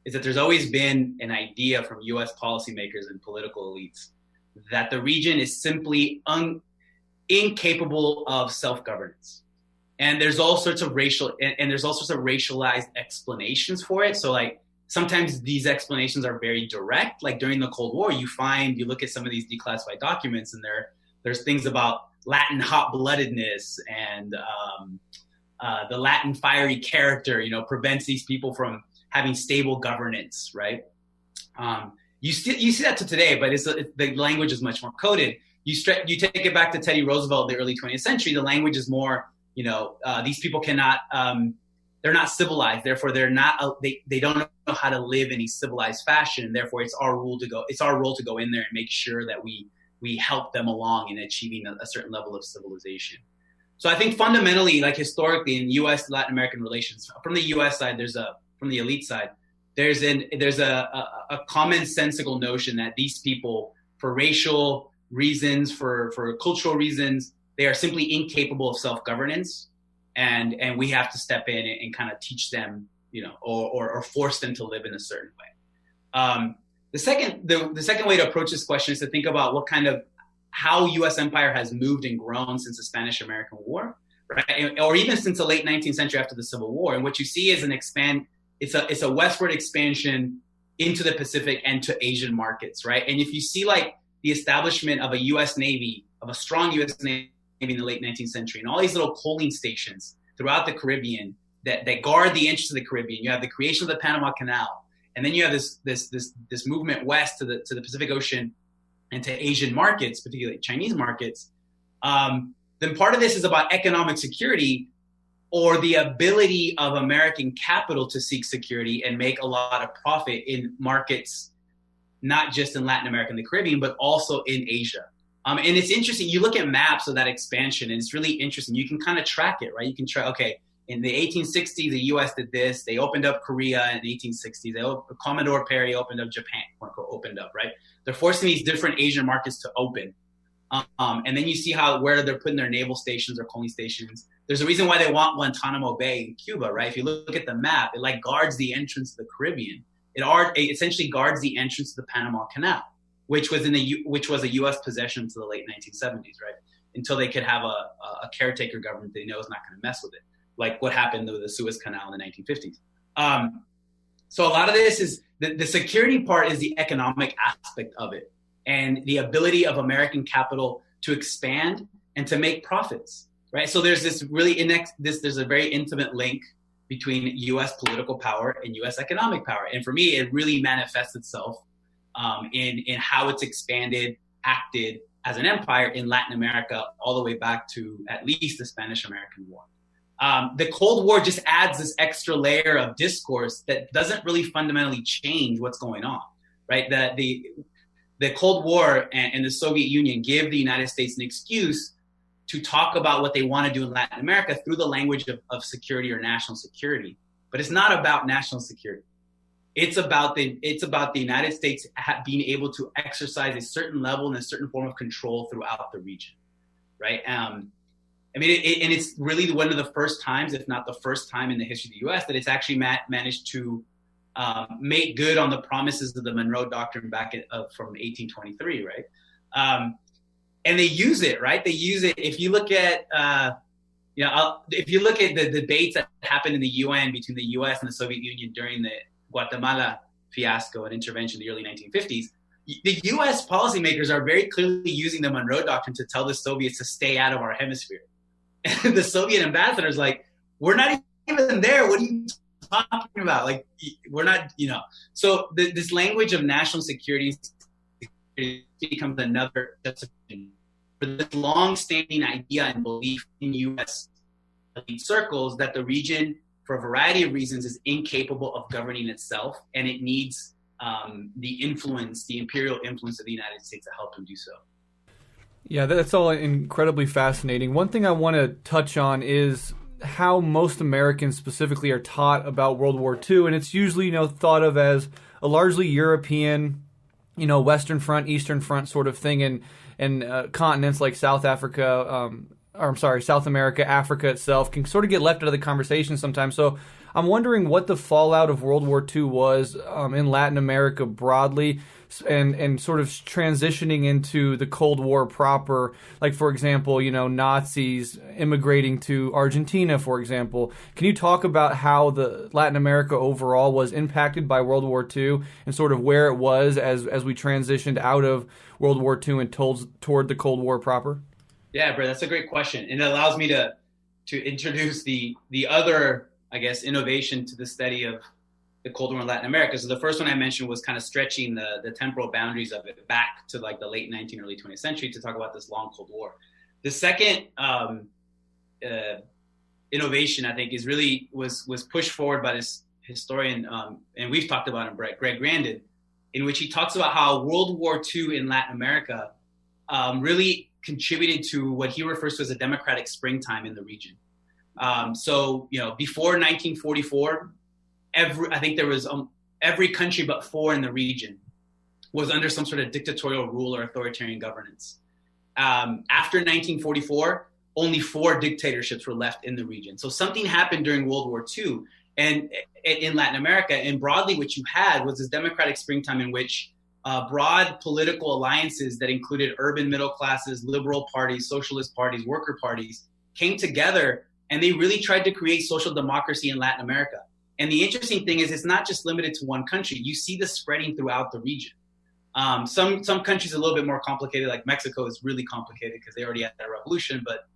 Is that there's always been an idea from U.S. policymakers and political elites that the region is simply incapable of self-governance. And there's all sorts of racialized explanations for it. So like sometimes these explanations are very direct. Like during the Cold War, you look at some of these declassified documents, and there's things about Latin hot-bloodedness and the Latin fiery character, prevents these people from having stable governance, right? You see that to today, but the language is much more coded. You take it back to Teddy Roosevelt, the early 20th century. The language is more, these people cannot, they're not civilized. Therefore, they don't know how to live in a civilized fashion. Therefore, it's our role to go in there and make sure that we help them along in achieving a certain level of civilization. So I think fundamentally, like historically in U.S. Latin American relations, from the U.S. side, from the elite side, there's a commonsensical notion that these people, for racial reasons, for cultural reasons, they are simply incapable of self-governance, and we have to step in and kind of teach them, or force them to live in a certain way. The second way to approach this question is to think about how U.S. empire has moved and grown since the Spanish-American War, right? Or even since the late 19th century after the Civil War. And what you see is it's a westward expansion into the Pacific and to Asian markets, right? And if you see like the establishment of a U.S. Navy, of a strong U.S. Navy in the late 19th century, and all these little coaling stations throughout the Caribbean that guard the entrance to the Caribbean. You have the creation of the Panama Canal, and then you have this movement west to the Pacific Ocean and to Asian markets, particularly Chinese markets. Then part of this is about economic security, or the ability of American capital to seek security and make a lot of profit in markets, not just in Latin America and the Caribbean, but also in Asia. And it's interesting, you look at maps of that expansion, and it's really interesting. You can kind of track it, right? You can track, okay, in the 1860s, the U.S. did this. They opened up Korea in the 1860s. Commodore Perry opened up Japan, right? They're forcing these different Asian markets to open. And then you see where they're putting their naval stations or coaling stations. There's a reason why they want Guantanamo Bay in Cuba, right? If you look at the map, it guards the entrance to the Caribbean. It essentially guards the entrance to the Panama Canal, which was a U.S. possession to the late 1970s, right? Until they could have a caretaker government they know is not going to mess with it, like what happened with the Suez Canal in the 1950s. So a lot of this is the security part is the economic aspect of it, and the ability of American capital to expand and to make profits. Right, so there's there's a very intimate link between U.S. political power and U.S. economic power, and for me, it really manifests itself in how it's expanded, acted as an empire in Latin America, all the way back to at least the Spanish-American War. The Cold War just adds this extra layer of discourse that doesn't really fundamentally change what's going on, right? The Cold War and the Soviet Union give the United States an excuse to talk about what they want to do in Latin America through the language of security or national security. But it's not about national security. It's about the United States being able to exercise a certain level and a certain form of control throughout the region, right? And it's really one of the first times, if not the first time in the history of the U.S., that it's actually managed to make good on the promises of the Monroe Doctrine back from 1823, right? And they use it, right? They use it. If you look at, if you look at the debates that happened in the UN between the U.S. and the Soviet Union during the Guatemala fiasco and intervention in the early 1950s, the U.S. policymakers are very clearly using the Monroe Doctrine to tell the Soviets to stay out of our hemisphere. And the Soviet ambassador is like, we're not even there. What are you talking about? Like, we're not, So this language of national security becomes another justification for this long-standing idea and belief in U.S. elite circles that the region, for a variety of reasons, is incapable of governing itself, and it needs the imperial influence of the United States to help them do so. Yeah, that's all incredibly fascinating. One thing I want to touch on is how most Americans specifically are taught about World War II, and it's usually, thought of as a largely European, Western Front, Eastern Front sort of thing, and continents like South America, Africa itself can sort of get left out of the conversation sometimes. So I'm wondering what the fallout of World War II was in Latin America broadly, and sort of transitioning into the Cold War proper. Like, for example, Nazis immigrating to Argentina, for example. Can you talk about how the Latin America overall was impacted by World War II and sort of where it was as we transitioned out of World War II and toward the Cold War proper? Yeah, Brett, that's a great question. And it allows me to introduce the other, I guess, innovation to the study of the Cold War in Latin America. So the first one I mentioned was kind of stretching the temporal boundaries of it back to like the late 19th, early 20th century to talk about this long Cold War. The second innovation, I think, was pushed forward by this historian, and we've talked about him, Greg Grandin, in which he talks about how World War II in Latin America really contributed to what he refers to as a democratic springtime in the region. So, before 1944, I think there was every country but 4 in the region was under some sort of dictatorial rule or authoritarian governance. After 1944, only 4 dictatorships were left in the region. So something happened during World War II and in Latin America, and broadly what you had was this democratic springtime in which broad political alliances that included urban middle classes, liberal parties, socialist parties, worker parties came together, and they really tried to create social democracy in Latin America. And the interesting thing is it's not just limited to one country. You see this spreading throughout the region. Some countries are a little bit more complicated, like Mexico is really complicated because they already had their revolution. But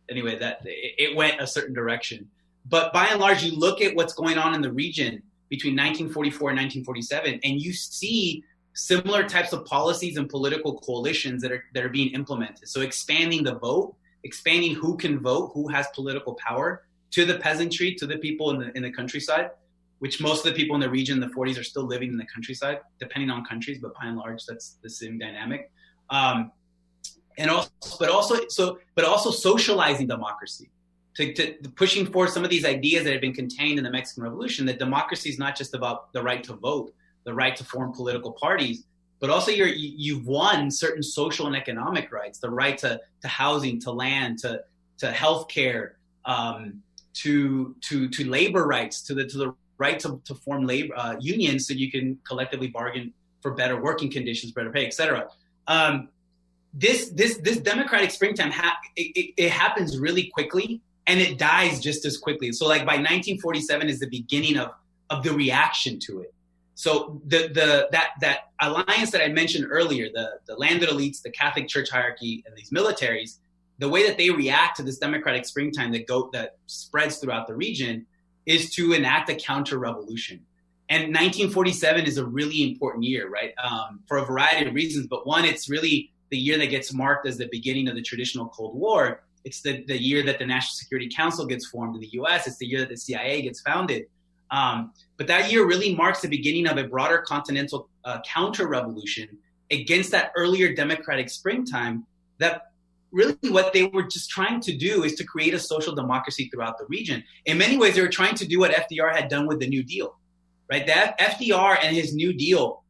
anyway, it went a certain direction. But by and large, you look at what's going on in the region between 1944 and 1947, and you see similar types of policies and political coalitions that are being implemented. So expanding the vote, expanding who can vote, who has political power, to the peasantry, to the people in the countryside, which most of the people in the region in the 40s are still living in the countryside, depending on countries, but by and large, that's the same dynamic. But also socializing democracy, to pushing forward some of these ideas that have been contained in the Mexican Revolution, that democracy is not just about the right to vote, the right to form political parties, but also you've won certain social and economic rights, the right to housing, to land, to healthcare, to labor rights, to the right to form labor unions so you can collectively bargain for better working conditions, better pay, et cetera. This democratic springtime it happens really quickly, and it dies just as quickly. So like by 1947 is the beginning of the reaction to it. So that alliance that I mentioned earlier, the landed elites, the Catholic Church hierarchy, and these militaries, the way that they react to this democratic springtime that spreads throughout the region is to enact a counter-revolution. And 1947 is a really important year, right? For a variety of reasons, but one, it's really the year that gets marked as the beginning of the traditional Cold War. It's the year that the National Security Council gets formed in the US. It's the year that the CIA gets founded. But that year really marks the beginning of a broader continental counter-revolution against that earlier democratic springtime, that really what they were just trying to do is to create a social democracy throughout the region. In many ways, they were trying to do what FDR had done with the New Deal, right? That FDR and his New Deal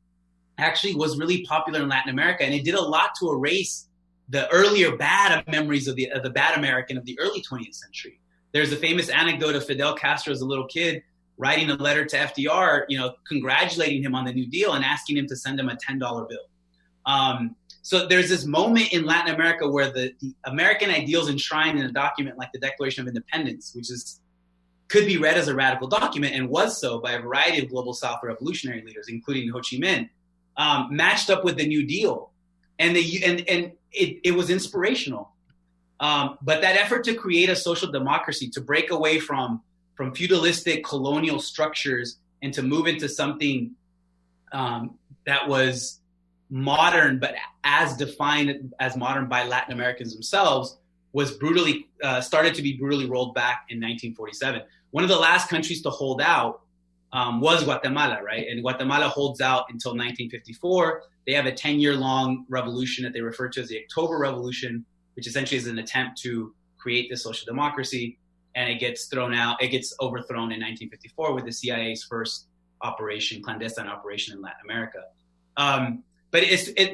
actually was really popular in Latin America, and it did a lot to erase the earlier bad memories of the bad American of the early 20th century. There's a famous anecdote of Fidel Castro as a little kid writing a letter to FDR, congratulating him on the New Deal and asking him to send him a $10 bill. So there's this moment in Latin America where the American ideals enshrined in a document like the Declaration of Independence, which could be read as a radical document and was so by a variety of global South revolutionary leaders, including Ho Chi Minh. matched up with the New Deal, and it was inspirational. But that effort to create a social democracy, to break away from feudalistic colonial structures and to move into something that was modern, but as defined as modern by Latin Americans themselves, was started to be brutally rolled back in 1947. One of the last countries to hold out was Guatemala, right? And Guatemala holds out until 1954. They have a 10-year-long revolution that they refer to as the October Revolution, which essentially is an attempt to create this social democracy. And it gets overthrown in 1954 with the CIA's first clandestine operation in Latin America. But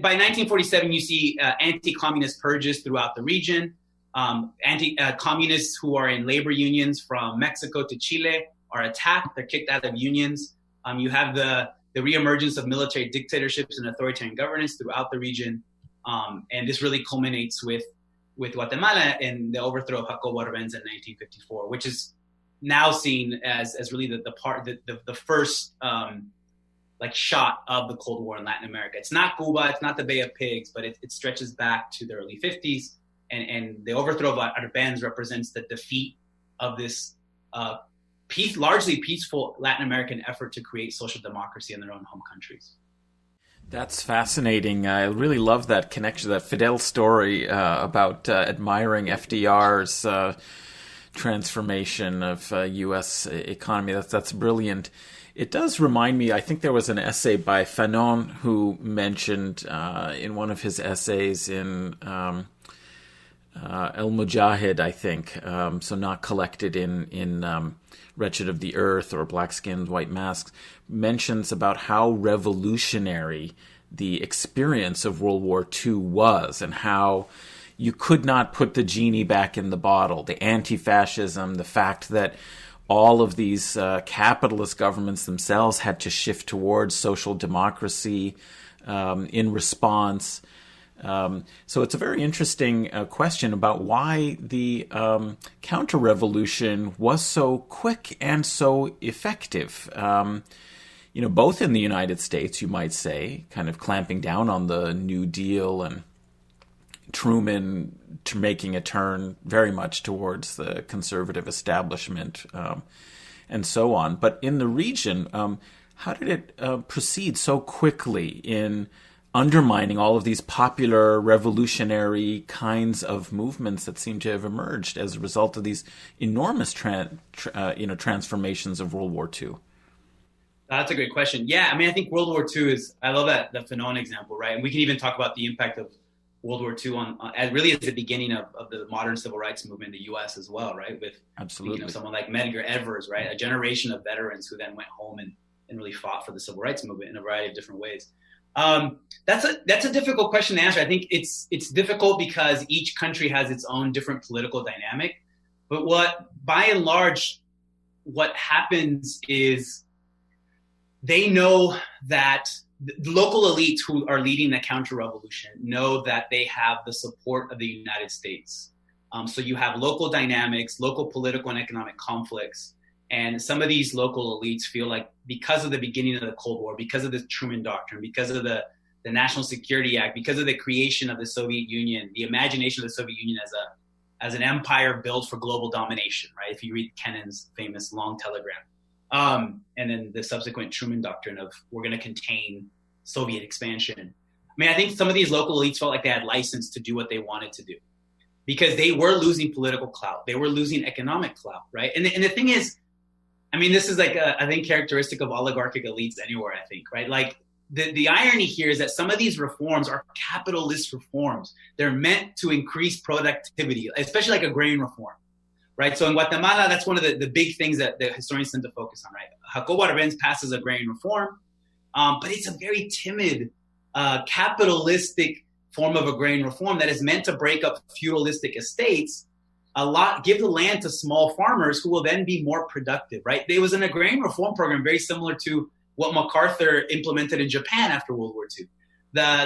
by 1947, you see anti-communist purges throughout the region. Anti-communists who are in labor unions from Mexico to Chile are attacked. They're kicked out of unions. You have the reemergence of military dictatorships and authoritarian governance throughout the region. And this really culminates with Guatemala and the overthrow of Jacobo Arbenz in 1954, which is now seen as really the first shot of the Cold War in Latin America. It's not Cuba, it's not the Bay of Pigs, but it stretches back to the early 50s. And the overthrow of Arbenz represents the defeat of this largely peaceful Latin American effort to create social democracy in their own home countries. That's fascinating. I really love that connection, that Fidel story about admiring FDR's transformation of U.S. economy. That's brilliant. It does remind me, I think there was an essay by Fanon who mentioned in one of his essays in El Mujahid, I think, so not collected in Wretched of the Earth or Black Skins, White Masks, mentions about how revolutionary the experience of World War II was and how you could not put the genie back in the bottle. The anti-fascism, the fact that all of these capitalist governments themselves had to shift towards social democracy in response. So it's a very interesting question about why the counter-revolution was so quick and so effective. Both in the United States, you might say, kind of clamping down on the New Deal and Truman making a turn very much towards the conservative establishment and so on. But in the region, how did it proceed so quickly in undermining all of these popular revolutionary kinds of movements that seem to have emerged as a result of these enormous transformations of World War II? That's a great question. Yeah, I think World War II I love the Fanon example, right? And we can even talk about the impact of World War II on really as the beginning of the modern civil rights movement in the U.S. as well, right? With absolutely someone like Medgar Evers, right? A generation of veterans who then went home and really fought for the civil rights movement in a variety of different ways. That's a difficult question to answer. I think it's difficult because each country has its own different political dynamic. But by and large, what happens is they know that the local elites who are leading the counter-revolution know that they have the support of the United States. So you have local dynamics, local political and economic conflicts. And some of these local elites feel like because of the beginning of the Cold War, because of the Truman Doctrine, because of the National Security Act, because of the creation of the Soviet Union, the imagination of the Soviet Union as an empire built for global domination, right? If you read Kennan's famous Long Telegram. And then the subsequent Truman Doctrine of we're going to contain Soviet expansion. I think some of these local elites felt like they had license to do what they wanted to do because they were losing political clout. They were losing economic clout, right? And the thing is, this is I think characteristic of oligarchic elites anywhere, I think, right? Like the irony here is that some of these reforms are capitalist reforms. They're meant to increase productivity, especially like agrarian reform. Right. So in Guatemala, that's one of the big things that the historians tend to focus on. Right. Jacobo Arbenz passes agrarian reform, but it's a very timid, capitalistic form of agrarian reform that is meant to break up feudalistic estates, give the land to small farmers who will then be more productive. Right. There was an agrarian reform program very similar to what MacArthur implemented in Japan after World War II.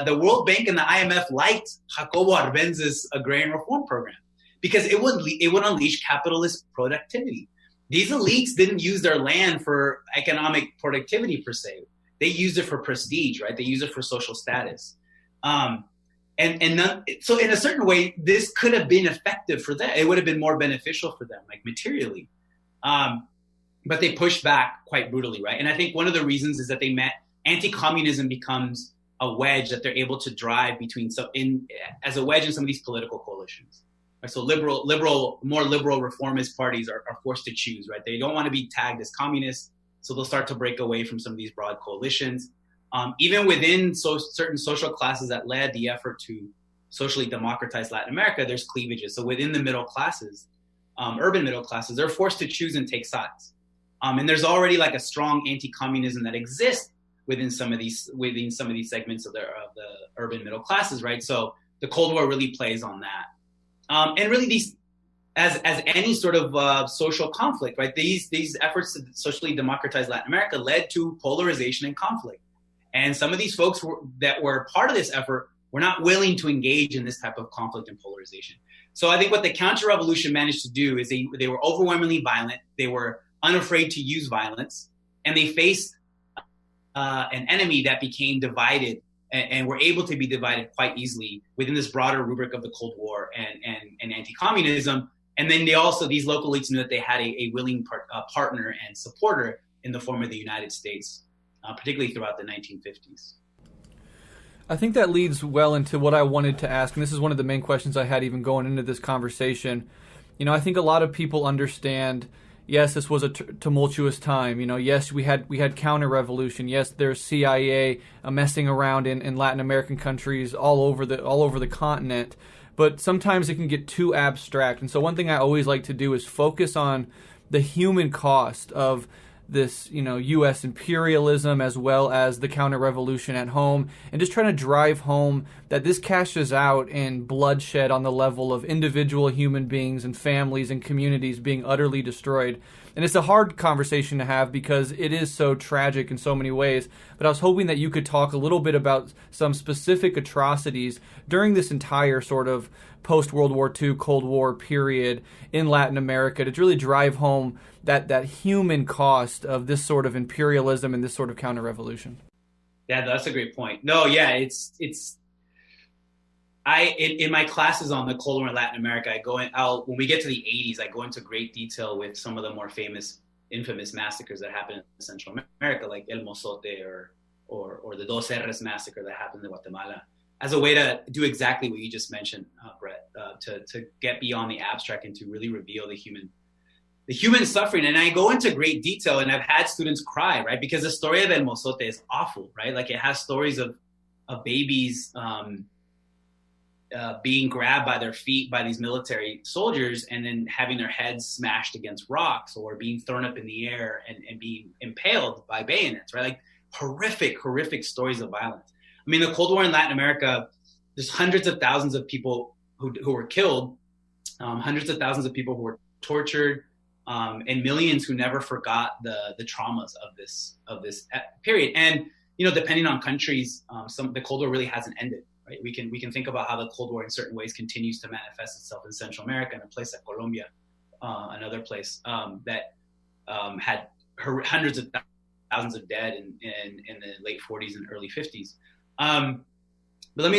The World Bank and the IMF liked Jacobo Arbenz's agrarian reform program, because it would unleash capitalist productivity. These elites didn't use their land for economic productivity per se. they used it for prestige, right? They use it for social status. So in a certain way, this could have been effective for them. It would have been more beneficial for them, like materially. But they pushed back quite brutally, right? And I think one of the reasons is that anti-communism becomes a wedge that they're able to drive as a wedge in some of these political coalitions. Right? So more liberal reformist parties are forced to choose, right? They don't want to be tagged as communists, so they'll start to break away from some of these broad coalitions. Even within certain social classes that led the effort to socially democratize Latin America, there's cleavages. So within the middle classes, urban middle classes, they're forced to choose and take sides. And there's already like a strong anti-communism that exists within some of these segments of the urban middle classes, right? So the Cold War really plays on that. And really these, as any sort of social conflict, right? These efforts to socially democratize Latin America led to polarization and conflict. And some of these folks that were part of this effort were not willing to engage in this type of conflict and polarization. So I think what the counter-revolution managed to do is they were overwhelmingly violent. They were unafraid to use violence, and they faced an enemy that became divided and were able to be divided quite easily within this broader rubric of the Cold War and anti-communism. And then these local elites knew that they had a willing partner and supporter in the form of the United States, particularly throughout the 1950s. I think that leads well into what I wanted to ask, and this is one of the main questions I had even going into this conversation. I think a lot of people understand, yes, this was a tumultuous time. Yes, we had counter-revolution. Yes, there's CIA messing around in Latin American countries all over the continent. But sometimes it can get too abstract. And so one thing I always like to do is focus on the human cost of this, U.S. imperialism as well as the counter-revolution at home, and just trying to drive home that this cashes out in bloodshed on the level of individual human beings and families and communities being utterly destroyed. And it's a hard conversation to have because it is so tragic in so many ways, but I was hoping that you could talk a little bit about some specific atrocities during this entire sort of post-World War II, Cold War period in Latin America to really drive home that human cost of this sort of imperialism and this sort of counter-revolution. Yeah, that's a great point. No, yeah, in my classes on the Cold War in Latin America, when we get to the 80s, I go into great detail with some of the more infamous massacres that happened in Central America, like El Mozote or the Dos R's massacre that happened in Guatemala, as a way to do exactly what you just mentioned, Breht, to get beyond the abstract and to really reveal the human suffering. And I go into great detail, and I've had students cry, right? Because the story of El Mozote is awful, right? Like it has stories of babies being grabbed by their feet by these military soldiers and then having their heads smashed against rocks or being thrown up in the air and being impaled by bayonets, right? Like horrific stories of violence. I mean, the Cold War in Latin America, there's hundreds of thousands of people who were killed, hundreds of thousands of people who were tortured, and millions who never forgot the traumas of this period. And depending on countries, the Cold War really hasn't ended. Right? We can think about how the Cold War in certain ways continues to manifest itself in Central America, in a place like Colombia, another place that had hundreds of thousands of dead in the late 40s and early 50s. But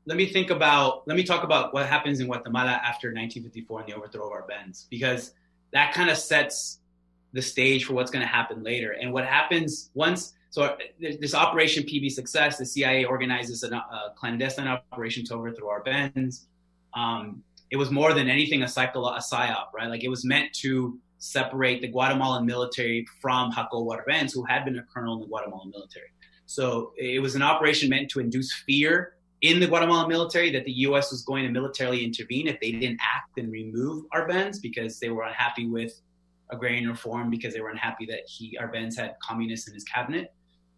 let me talk about what happens in Guatemala after 1954 and the overthrow of Arbenz, because that kind of sets the stage for what's going to happen later. And what happens once. So this Operation PB Success, the CIA organizes a clandestine operation to overthrow Arbenz. It was more than anything a psyop, right? Like it was meant to separate the Guatemalan military from Jacobo Arbenz, who had been a colonel in the Guatemalan military. So it was an operation meant to induce fear in the Guatemalan military that the U.S. was going to militarily intervene if they didn't act and remove Arbenz because they were unhappy with agrarian reform, because they were unhappy that Arbenz had communists in his cabinet.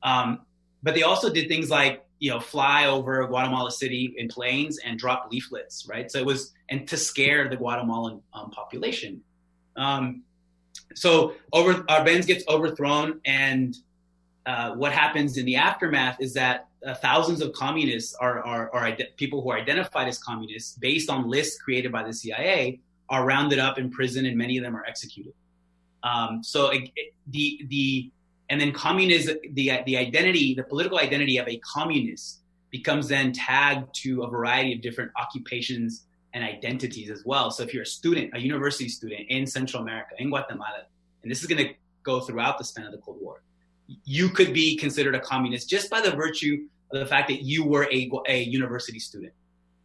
But they also did things like, fly over Guatemala City in planes and drop leaflets, right? So it was, and to scare the Guatemalan population. So Arbenz gets overthrown, and what happens in the aftermath is that thousands of communists are people who are identified as communists based on lists created by the CIA are rounded up in prison, and many of them are executed. So And then communism, the identity, the political identity of a communist becomes then tagged to a variety of different occupations and identities as well. So if you're a student, a university student in Central America, in Guatemala, and this is going to go throughout the span of the Cold War, you could be considered a communist just by the virtue of the fact that you were a university student.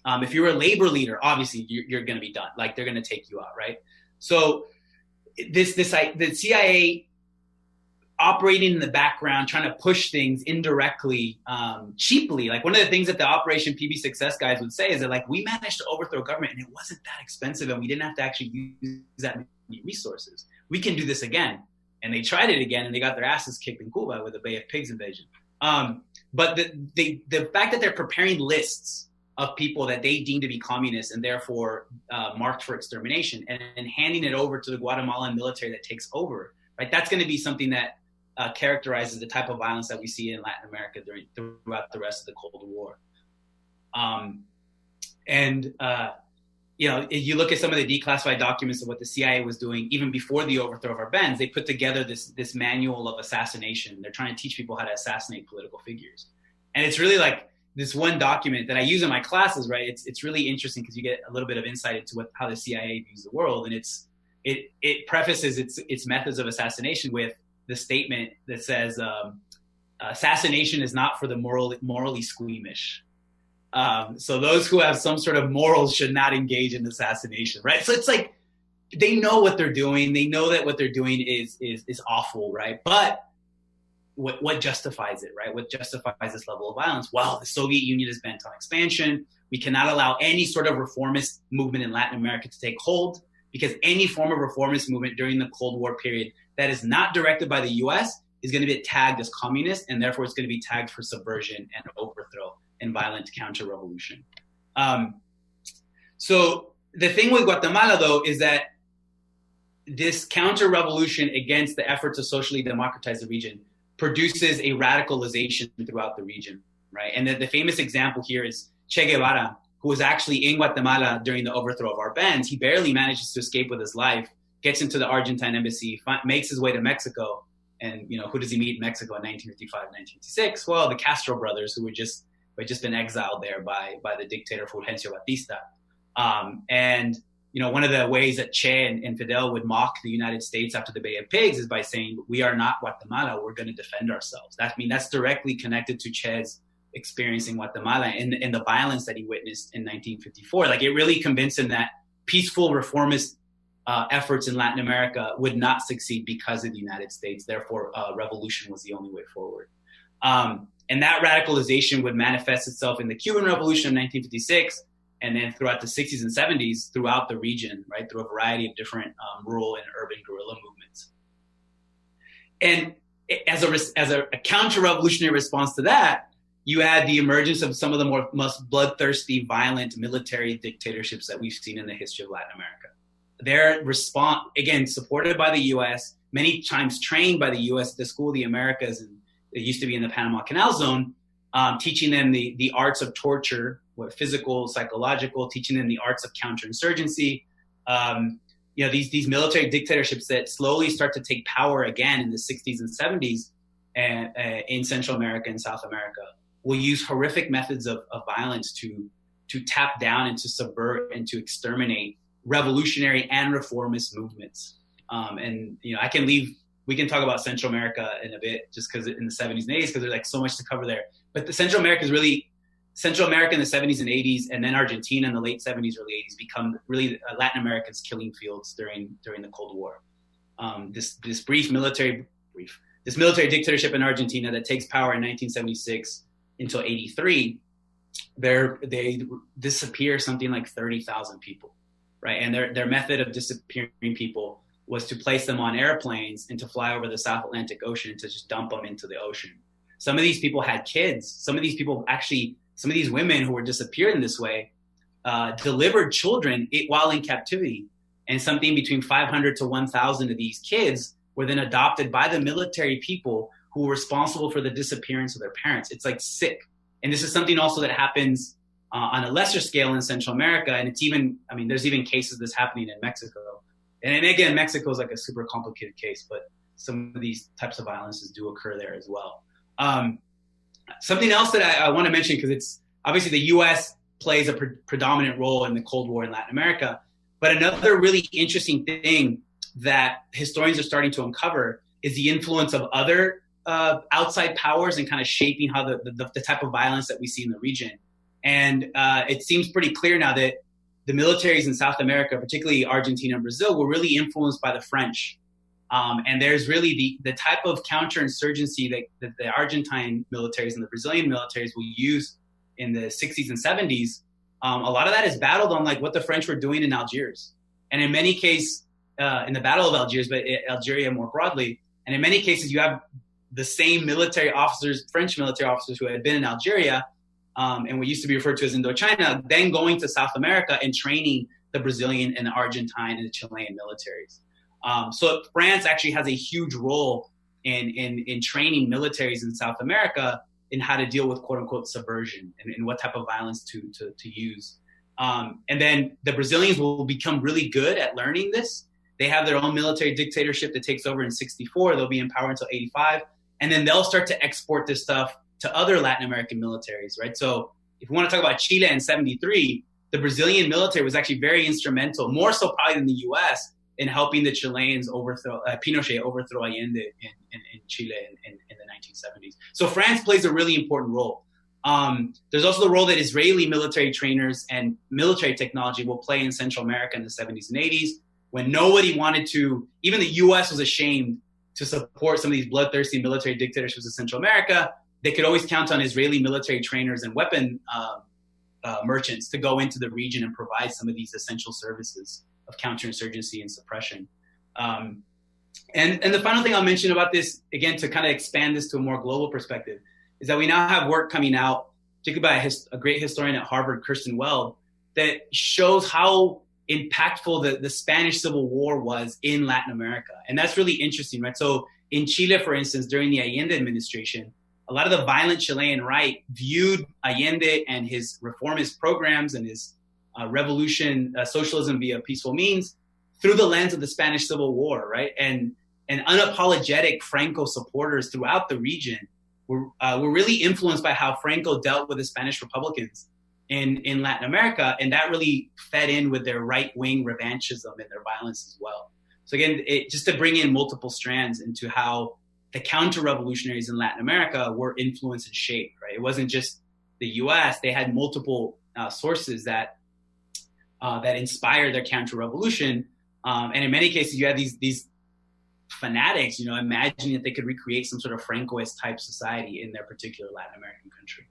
If you're a labor leader, obviously you're going to be done. Like, they're going to take you out, right? So the CIA operating in the background, trying to push things indirectly, cheaply. Like, one of the things that the Operation PB Success guys would say is that, like, we managed to overthrow government and it wasn't that expensive and we didn't have to actually use that many resources. We can do this again. And they tried it again and they got their asses kicked in Cuba with the Bay of Pigs invasion. But the fact that they're preparing lists of people that they deem to be communists and therefore marked for extermination and handing it over to the Guatemalan military that takes over, right? That's going to be something that characterizes the type of violence that we see in Latin America throughout the rest of the Cold War. You look at some of the declassified documents of what the CIA was doing even before the overthrow of Arbenz. They put together this manual of assassination. They're trying to teach people how to assassinate political figures. And it's really like this one document that I use in my classes, right? It's really interesting because you get a little bit of insight into how the CIA views the world. And it prefaces its methods of assassination with the statement that says, assassination is not for the morally squeamish. So those who have some sort of morals should not engage in assassination, right? So it's like, they know what they're doing. They know that what they're doing is awful, right? But what justifies it, right? What justifies this level of violence? Well, the Soviet Union is bent on expansion. We cannot allow any sort of reformist movement in Latin America to take hold, because any form of reformist movement during the Cold War period that is not directed by the US is going to be tagged as communist, and therefore it's going to be tagged for subversion and overthrow and violent counter-revolution. So the thing with Guatemala, though, is that this counter-revolution against the effort to socially democratize the region produces a radicalization throughout the region, right? And the famous example here is Che Guevara, who was actually in Guatemala during the overthrow of Arbenz. He barely manages to escape with his life, gets into the Argentine embassy, makes his way to Mexico. And, who does he meet in Mexico in 1955, 1956? Well, the Castro brothers, who had just been exiled there by the dictator Fulgencio Batista. One of the ways that Che and Fidel would mock the United States after the Bay of Pigs is by saying, we are not Guatemala, we're going to defend ourselves. That's directly connected to Che's experience in Guatemala and the violence that he witnessed in 1954. Like, it really convinced him that peaceful reformist efforts in Latin America would not succeed because of the United States. Therefore, revolution was the only way forward. And that radicalization would manifest itself in the Cuban Revolution of 1956, and then throughout the 60s and 70s throughout the region, right, through a variety of different rural and urban guerrilla movements. And as a counter-revolutionary response to that, you had the emergence of some of the most bloodthirsty, violent military dictatorships that we've seen in the history of Latin America. Their response, again, supported by the U.S., many times trained by the U.S. at the School of the Americas, and it used to be in the Panama Canal Zone, teaching them the arts of torture, physical, psychological, teaching them the arts of counterinsurgency. These military dictatorships that slowly start to take power again in the 60s and 70s in Central America and South America will use horrific methods of violence to tap down and to subvert and to exterminate revolutionary and reformist movements. We can talk about Central America in a bit, just because in the 70s and 80s, because there's like so much to cover there. But the Central America in the 70s and 80s, and then Argentina in the late 70s, early 80s become really Latin America's killing fields during the Cold War. This military dictatorship in Argentina that takes power in 1976 until 83, they disappear something like 30,000 people, right? And their method of disappearing people was to place them on airplanes and to fly over the South Atlantic Ocean and to just dump them into the ocean. Some of these people had kids. Some of these women who were disappeared in this way delivered children while in captivity. And something between 500 to 1,000 of these kids were then adopted by the military people who were responsible for the disappearance of their parents. It's like sick. And this is something also that happens on a lesser scale in Central America. And there's even cases of this happening in Mexico. And again, Mexico is like a super complicated case, but some of these types of violences do occur there as well. Something else that I want to mention, because it's obviously the U.S. plays a predominant role in the Cold War in Latin America, but another really interesting thing that historians are starting to uncover is the influence of other outside powers and kind of shaping how the type of violence that we see in the region. And it seems pretty clear now that the militaries in South America, particularly Argentina and Brazil, were really influenced by the French. And there's really the type of counterinsurgency that the Argentine militaries and the Brazilian militaries will use in the 60s and 70s. A lot of that is battled on like what the French were doing in Algiers. And in many cases, in the Battle of Algiers, but Algeria more broadly, and in many cases you have the same military officers, French military officers who had been in Algeria, and what used to be referred to as Indochina, then going to South America and training the Brazilian and the Argentine and the Chilean militaries. So France actually has a huge role in training militaries in South America in how to deal with quote unquote subversion and what type of violence to use. And then the Brazilians will become really good at learning this. They have their own military dictatorship that takes over in 64. They'll be in power until 85. And then they'll start to export this stuff to other Latin American militaries, right? So if we want to talk about Chile in 73, the Brazilian military was actually very instrumental, more so probably than the U.S., in helping the Chileans Pinochet overthrow Allende in Chile in the 1970s. So France plays a really important role. There's also the role that Israeli military trainers and military technology will play in Central America in the 70s and 80s, when nobody wanted to, even the U.S. was ashamed to support some of these bloodthirsty military dictatorships in Central America. They could always count on Israeli military trainers and weapon merchants to go into the region and provide some of these essential services of counterinsurgency and suppression. And the final thing I'll mention about this, again, to kind of expand this to a more global perspective, is that we now have work coming out, particularly by a great historian at Harvard, Kirsten Weld, that shows how impactful the Spanish Civil War was in Latin America. And that's really interesting, right? So in Chile, for instance, during the Allende administration, a lot of the violent Chilean right viewed Allende and his reformist programs and his socialism via peaceful means through the lens of the Spanish Civil War, right? And unapologetic Franco supporters throughout the region were really influenced by how Franco dealt with the Spanish Republicans in Latin America, and that really fed in with their right-wing revanchism and their violence as well. So again, just to bring in multiple strands into how the counter-revolutionaries in Latin America were influenced and shaped, right? It wasn't just the U.S. They had multiple sources that inspired their counter-revolution. And in many cases, you had these fanatics, imagining that they could recreate some sort of Francoist type society in their particular Latin American country.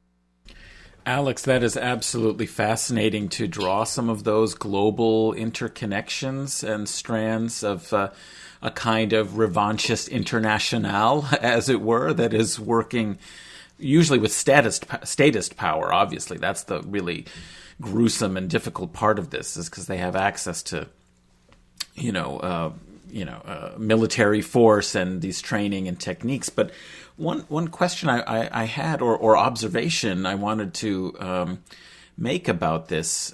Alex, that is absolutely fascinating to draw some of those global interconnections and strands of a kind of revanchist internationale, as it were, that is working usually with statist power. Obviously, that's the really gruesome and difficult part of this, is because they have access to, military force and these training and techniques. But one question I had, or observation I wanted to make about this,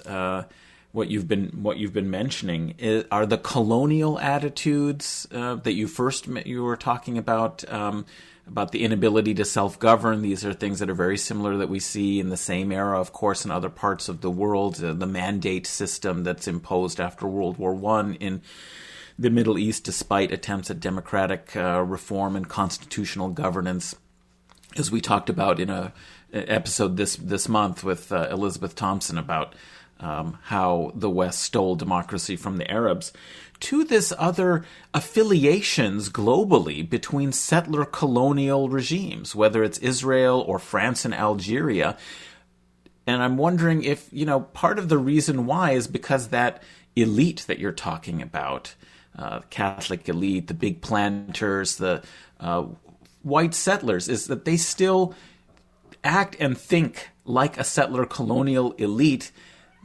what you've been mentioning, are the colonial attitudes that you were talking about the inability to self-govern. These are things that are very similar that we see in the same era, of course, in other parts of the world. The mandate system that's imposed after World War I in the Middle East, despite attempts at democratic reform and constitutional governance, as we talked about in an episode this month with Elizabeth Thompson about how the West stole democracy from the Arabs, to this other affiliations globally between settler colonial regimes, whether it's Israel or France and Algeria. And I'm wondering if, part of the reason why is because that elite that you're talking about, Catholic elite, the big planters, the white settlers, is that they still act and think like a settler colonial elite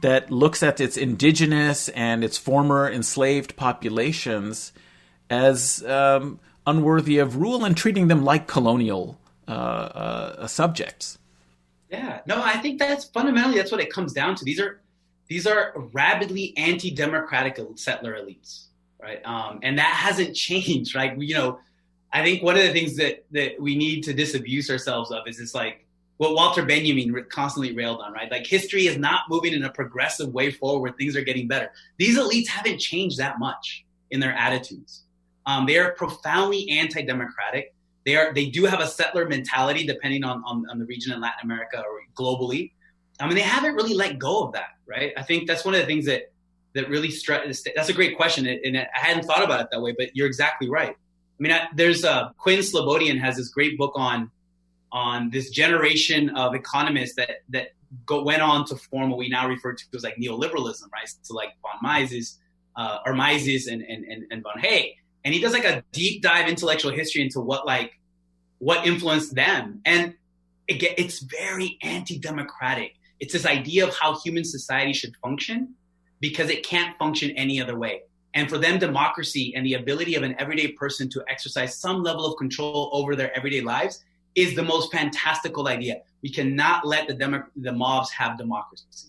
that looks at its indigenous and its former enslaved populations as unworthy of rule and treating them like colonial subjects. Yeah, no, I think that's what it comes down to. These are rabidly anti-democratic settler elites, right? And that hasn't changed, right? I think one of the things that we need to disabuse ourselves of is this, like, what Walter Benjamin constantly railed on, right? Like, history is not moving in a progressive way forward where things are getting better. These elites haven't changed that much in their attitudes. They are profoundly anti-democratic. They do have a settler mentality, depending on the region in Latin America or globally. I mean, they haven't really let go of that, right? I think that's one of the things that really that's a great question, and I hadn't thought about it that way, but you're exactly right. I mean, there's Quinn Slobodian has this great book on this generation of economists that went on to form what we now refer to as like neoliberalism, right? So like von Mises, and von Hay. And he does like a deep dive intellectual history into what influenced them. And again, it's very anti-democratic. It's this idea of how human society should function because it can't function any other way. And for them, democracy and the ability of an everyday person to exercise some level of control over their everyday lives is the most fantastical idea. We cannot let the mobs have democracy.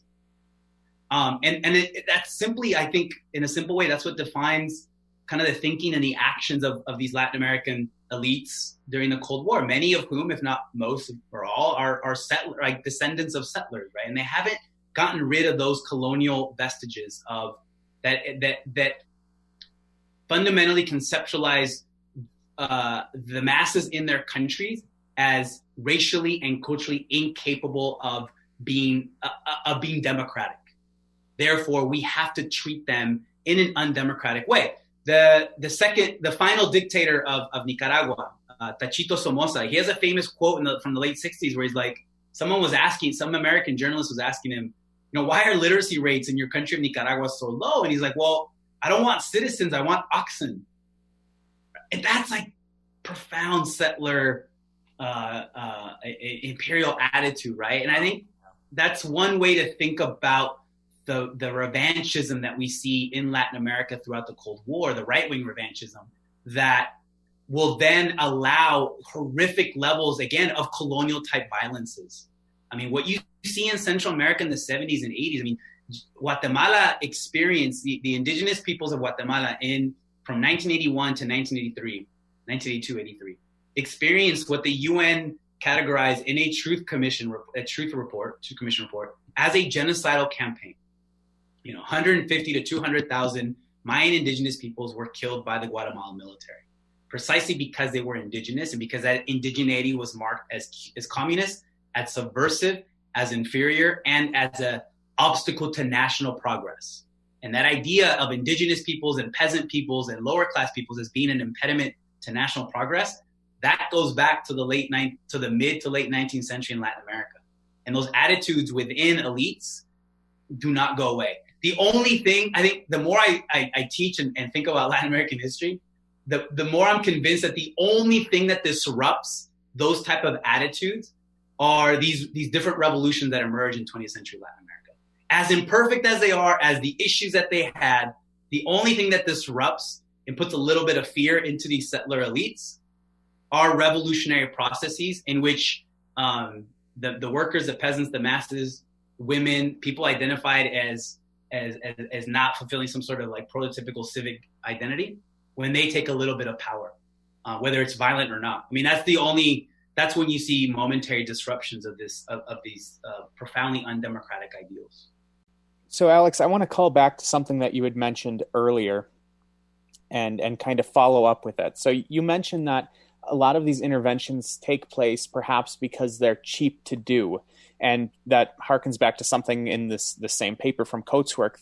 That's simply, I think, in a simple way, that's what defines kind of the thinking and the actions of these Latin American elites during the Cold War, many of whom, if not most or all, are settler, like descendants of settlers, right? And they haven't gotten rid of those colonial vestiges of that fundamentally conceptualize the masses in their countries as racially and culturally incapable of being democratic. Therefore, we have to treat them in an undemocratic way. The final dictator of Nicaragua, Tachito Somoza, he has a famous quote from the late 60s where he's like, some American journalist was asking him, why are literacy rates in your country of Nicaragua so low? And he's like, well, I don't want citizens, I want oxen. And that's like profound settler imperial attitude, right? And I think that's one way to think about the revanchism that we see in Latin America throughout the Cold War, the right-wing revanchism, that will then allow horrific levels, again, of colonial-type violences. I mean, what you see in Central America in the 70s and 80s, I mean, Guatemala experienced, the indigenous peoples of Guatemala from 1981 to 1982, 83, experienced what the UN categorized in a Truth Commission report as a genocidal campaign. 150 to 200,000 Mayan indigenous peoples were killed by the Guatemalan military, precisely because they were indigenous and because that indigeneity was marked as communist, as subversive, as inferior, and as an obstacle to national progress. And that idea of indigenous peoples and peasant peoples and lower class peoples as being an impediment to national progress, that goes back to the mid to late 19th century in Latin America. And those attitudes within elites do not go away. The only thing, I think, the more I teach and think about Latin American history, the more I'm convinced that the only thing that disrupts those type of attitudes are these different revolutions that emerge in 20th century Latin America. As imperfect as they are, as the issues that they had, the only thing that disrupts and puts a little bit of fear into these settler elites are revolutionary processes in which the workers, the peasants, the masses, women, people identified as not fulfilling some sort of like prototypical civic identity, when they take a little bit of power, whether it's violent or not. I mean, that's when you see momentary disruptions of these profoundly undemocratic ideals. So, Alex, I want to call back to something that you had mentioned earlier and kind of follow up with it. So you mentioned that a lot of these interventions take place perhaps because they're cheap to do. And that harkens back to something in the same paper from Coatsworth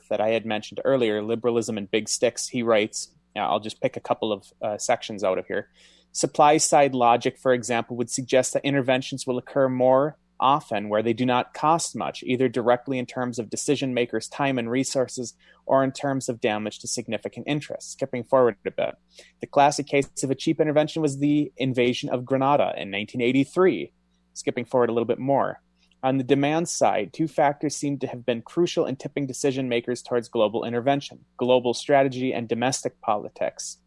that I had mentioned earlier, Liberalism and Big Sticks. He writes, I'll just pick a couple of sections out of here. Supply side logic, for example, would suggest that interventions will occur more often where they do not cost much, either directly in terms of decision makers' time and resources or in terms of damage to significant interests. Skipping forward a bit. The classic case of a cheap intervention was the invasion of Grenada in 1983. Skipping forward a little bit more. On the demand side, two factors seem to have been crucial in tipping decision makers towards global intervention: global strategy and domestic politics.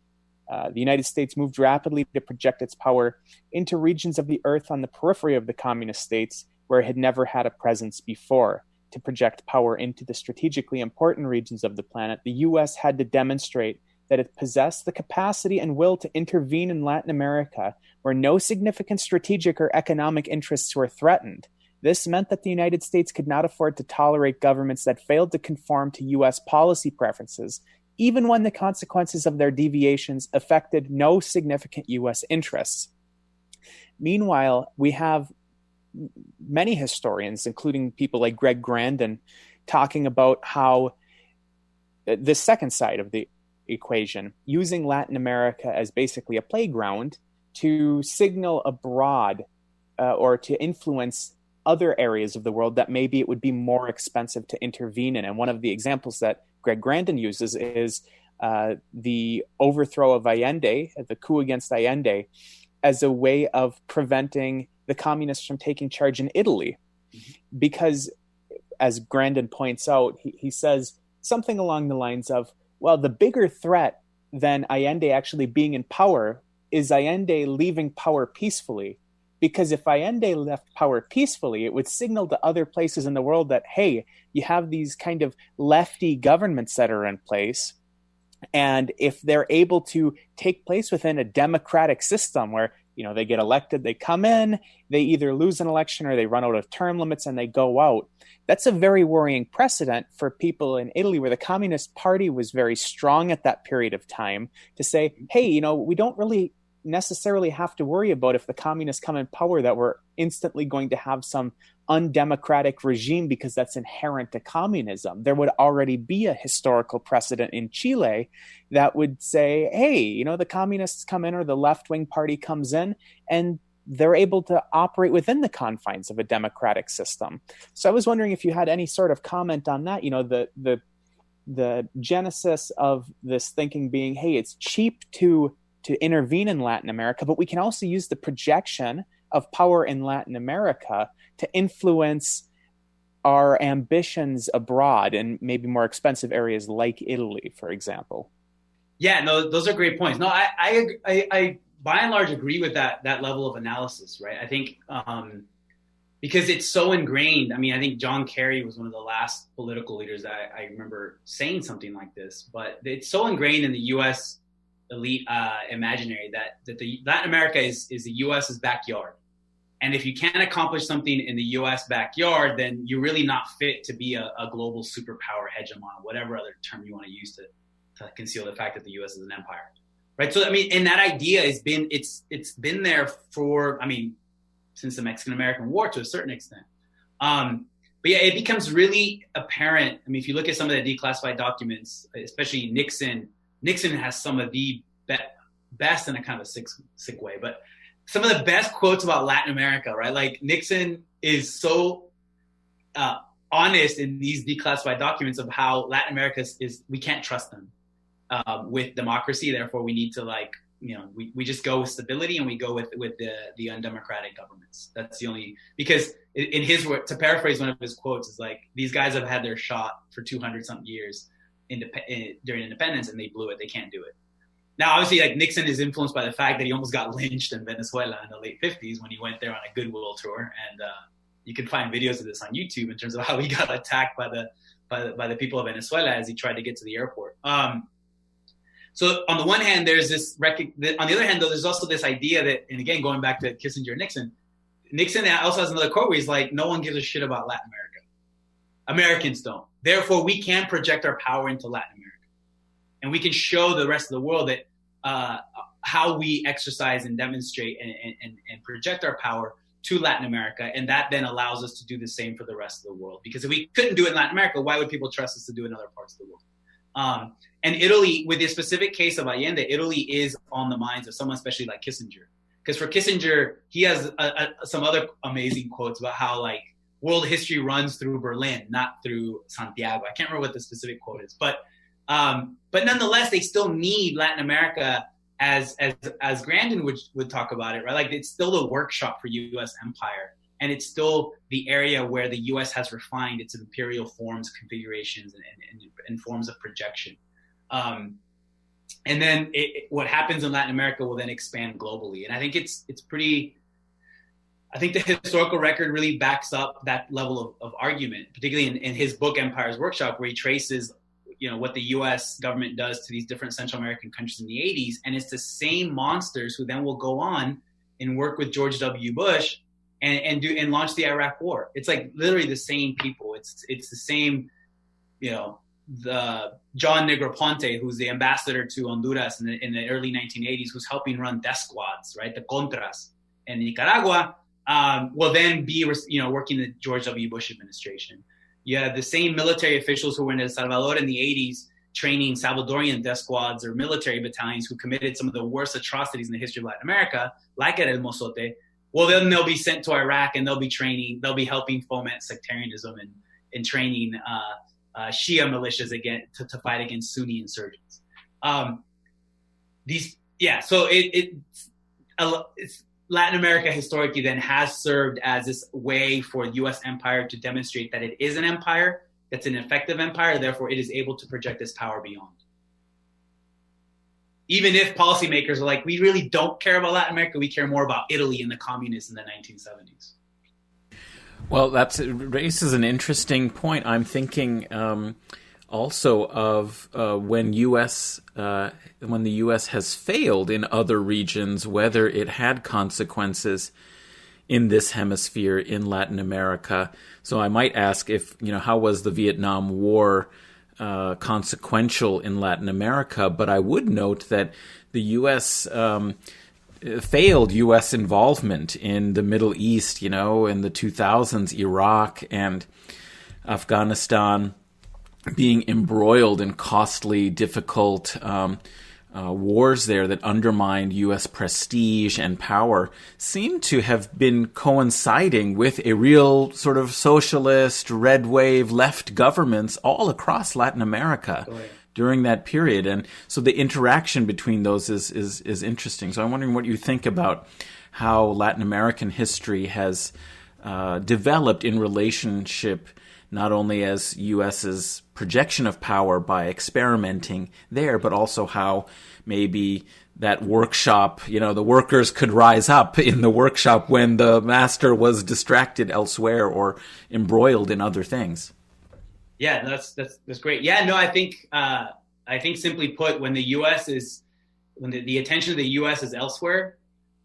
The United States moved rapidly to project its power into regions of the earth on the periphery of the communist states where it had never had a presence before. To project power into the strategically important regions of the planet, the U.S. had to demonstrate that it possessed the capacity and will to intervene in Latin America where no significant strategic or economic interests were threatened. This meant that the United States could not afford to tolerate governments that failed to conform to U.S. policy preferences, even when the consequences of their deviations affected no significant U.S. interests. Meanwhile, we have many historians, including people like Greg Grandin, talking about how the second side of the equation, using Latin America as basically a playground to signal abroad or to influence other areas of the world that maybe it would be more expensive to intervene in. And one of the examples that Greg Grandin uses is the overthrow of Allende, the coup against Allende, as a way of preventing the communists from taking charge in Italy. Because, as Grandin points out, he says something along the lines of, well, the bigger threat than Allende actually being in power is Allende leaving power peacefully. Because if Allende left power peacefully, it would signal to other places in the world that, hey, you have these kind of lefty governments that are in place. And if they're able to take place within a democratic system where, you know, they get elected, they come in, they either lose an election or they run out of term limits and they go out. That's a very worrying precedent for people in Italy, where the Communist Party was very strong at that period of time, to say, hey, you know, we don't really necessarily have to worry about if the communists come in power that we're instantly going to have some undemocratic regime, because that's inherent to communism. There would already be a historical precedent in Chile that would say, hey, you know, the communists come in or the left-wing party comes in and they're able to operate within the confines of a democratic system. So I was wondering if you had any sort of comment on that, you know, the genesis of this thinking being, hey, it's cheap to intervene in Latin America, but we can also use the projection of power in Latin America to influence our ambitions abroad in maybe more expensive areas like Italy, for example. Yeah, no, those are great points. No, I by and large agree with that level of analysis, right? I think because it's so ingrained. I mean, I think John Kerry was one of the last political leaders that I remember saying something like this, but it's so ingrained in the U.S. elite imaginary that the Latin America is the U.S.'s backyard. And if you can't accomplish something in the U.S. backyard, then you're really not fit to be a global superpower hegemon, whatever other term you want to use to conceal the fact that the U.S. is an empire, right? So I mean, and that idea has been it's been there for, I mean, since the Mexican-American War to a certain extent. But yeah, it becomes really apparent. I mean, if you look at some of the declassified documents, especially Nixon has some of the best in a kind of a sick way, but some of the best quotes about Latin America, right? Like Nixon is so honest in these declassified documents of how Latin America is we can't trust them with democracy. Therefore, we need to we just go with stability and we go with the undemocratic governments. That's the only, because in his word, to paraphrase one of his quotes, is like, these guys have had their shot for 200 something years during independence and they blew it. They can't do it. Now, obviously, like Nixon is influenced by the fact that he almost got lynched in Venezuela in the late 50s when he went there on a goodwill tour, and you can find videos of this on YouTube in terms of how he got attacked by the people of Venezuela as he tried to get to the airport. So on the one hand, there's this on the other hand, though, there's also this idea that, and again, going back to Kissinger and Nixon also has another quote where he's like, no one gives a shit about Latin America. Americans don't. Therefore, we can project our power into Latin America. And we can show the rest of the world that how we exercise and demonstrate and project our power to Latin America. And that then allows us to do the same for the rest of the world. Because if we couldn't do it in Latin America, why would people trust us to do it in other parts of the world? And Italy, with the specific case of Allende, Italy is on the minds of someone, especially like Kissinger. Because for Kissinger, he has some other amazing quotes about how, like, world history runs through Berlin, not through Santiago. I can't remember what the specific quote is, but nonetheless, they still need Latin America as Grandin would talk about it, right? Like, it's still the workshop for U.S. empire, and it's still the area where the U.S. has refined its imperial forms, configurations, and forms of projection. And then what happens in Latin America will then expand globally. And I think I think the historical record really backs up that level of argument, particularly in his book, Empire's Workshop, where he traces what the U.S. government does to these different Central American countries in the 80s. And it's the same monsters who then will go on and work with George W. Bush and launch the Iraq War. It's like literally the same people. It's the same, the John Negroponte, who's the ambassador to Honduras in the early 1980s, who's helping run death squads, right? The Contras in Nicaragua, will then be, working the George W. Bush administration. You have the same military officials who were in El Salvador in the 80s training Salvadorian death squads or military battalions who committed some of the worst atrocities in the history of Latin America, like at El Mozote. Well, then they'll be sent to Iraq and they'll be helping foment sectarianism and training Shia militias again to fight against Sunni insurgents. It's Latin America historically then has served as this way for the U.S. empire to demonstrate that it is an empire, that's an effective empire, therefore it is able to project its power beyond. Even if policymakers are like, we really don't care about Latin America, we care more about Italy and the communists in the 1970s. Well, that raises an interesting point. I'm thinking also of when the U.S. has failed in other regions, whether it had consequences in this hemisphere in Latin America. So I might ask how was the Vietnam War consequential in Latin America? But I would note that the U.S. failed U.S. involvement in the Middle East, in the 2000s, Iraq and Afghanistan, being embroiled in costly, difficult wars there that undermined U.S. prestige and power, seem to have been coinciding with a real sort of socialist, red wave, left governments all across Latin America during that period. And so the interaction between those is interesting. So I'm wondering what you think about how Latin American history has developed in relationship not only as U.S.'s projection of power by experimenting there, but also how maybe that workshop, the workers could rise up in the workshop when the master was distracted elsewhere or embroiled in other things. Yeah, that's great. Yeah, no, I think simply put, when the U.S. is, when the attention of the U.S. is elsewhere,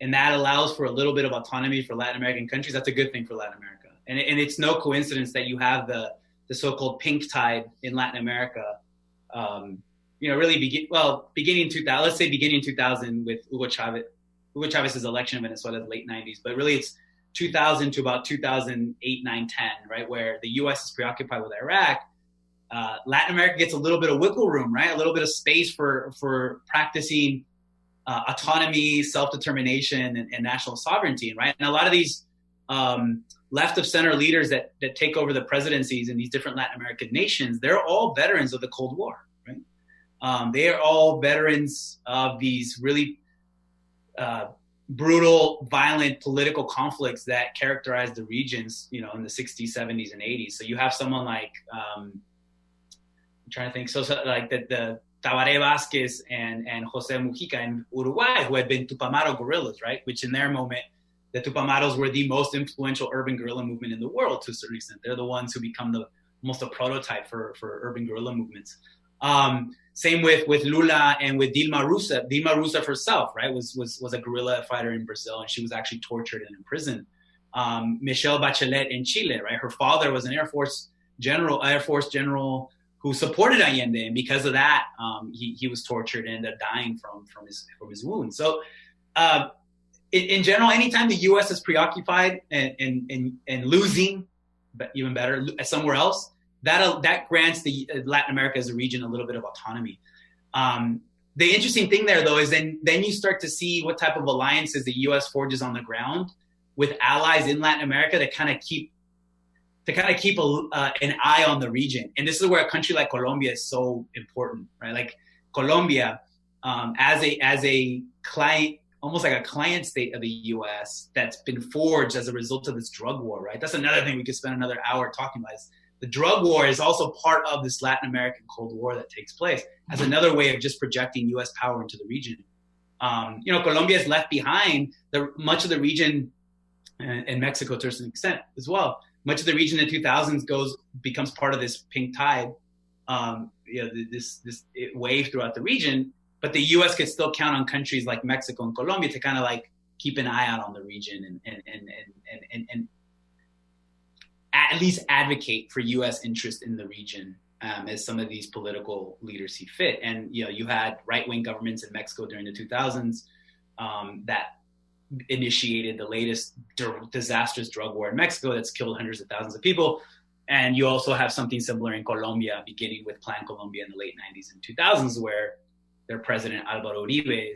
and that allows for a little bit of autonomy for Latin American countries, that's a good thing for Latin America. And it's no coincidence that you have the so-called pink tide in Latin America, beginning 2000, let's say beginning 2000 with Hugo Chavez's election in Venezuela in the late 90s, but really it's 2000 to about 2008, 9, 10, right, where the U.S. is preoccupied with Iraq. Latin America gets a little bit of wiggle room, right, a little bit of space for practicing autonomy, self-determination, and national sovereignty, right? And a lot of these left of center leaders that take over the presidencies in these different Latin American nations, they're all veterans of the Cold War, right? They are all veterans of these really brutal, violent political conflicts that characterized the regions, in the 60s, 70s, and 80s. So you have someone like, I'm trying to think, so like the Tabaré Vázquez and José Mujica in Uruguay, who had been Tupamaro guerrillas, right? Which in their moment, the Tupamaros were the most influential urban guerrilla movement in the world to a certain extent. They're the ones who become almost a prototype for urban guerrilla movements. Same with Lula and with Dilma Rousseff. Dilma Rousseff herself, right, was a guerrilla fighter in Brazil, and she was actually tortured and imprisoned. Michelle Bachelet in Chile, right? Her father was an Air Force general who supported Allende, and because of that, he was tortured and ended up dying from his wounds. So, in general, anytime the U.S. is preoccupied and losing, but even better, somewhere else, that grants the Latin America as a region a little bit of autonomy. The interesting thing there, though, is then you start to see what type of alliances the U.S. forges on the ground with allies in Latin America to kind of keep an eye on the region. And this is where a country like Colombia is so important, right? Like Colombia, as a client, almost like a client state of the U.S. that's been forged as a result of this drug war, right? That's another thing we could spend another hour talking about. The drug war is also part of this Latin American Cold War that takes place as another way of just projecting U.S. power into the region. Colombia is left behind. Much of the region, and Mexico to an extent as well, much of the region in the 2000s becomes part of this pink tide. this wave throughout the region. But the U.S. could still count on countries like Mexico and Colombia to kind of like keep an eye out on the region and at least advocate for U.S. interest in the region as some of these political leaders see fit. And you had right-wing governments in Mexico during the 2000s that initiated the latest disastrous drug war in Mexico that's killed hundreds of thousands of people. And you also have something similar in Colombia, beginning with Plan Colombia in the late 90s and 2000s, where their president Álvaro Uribe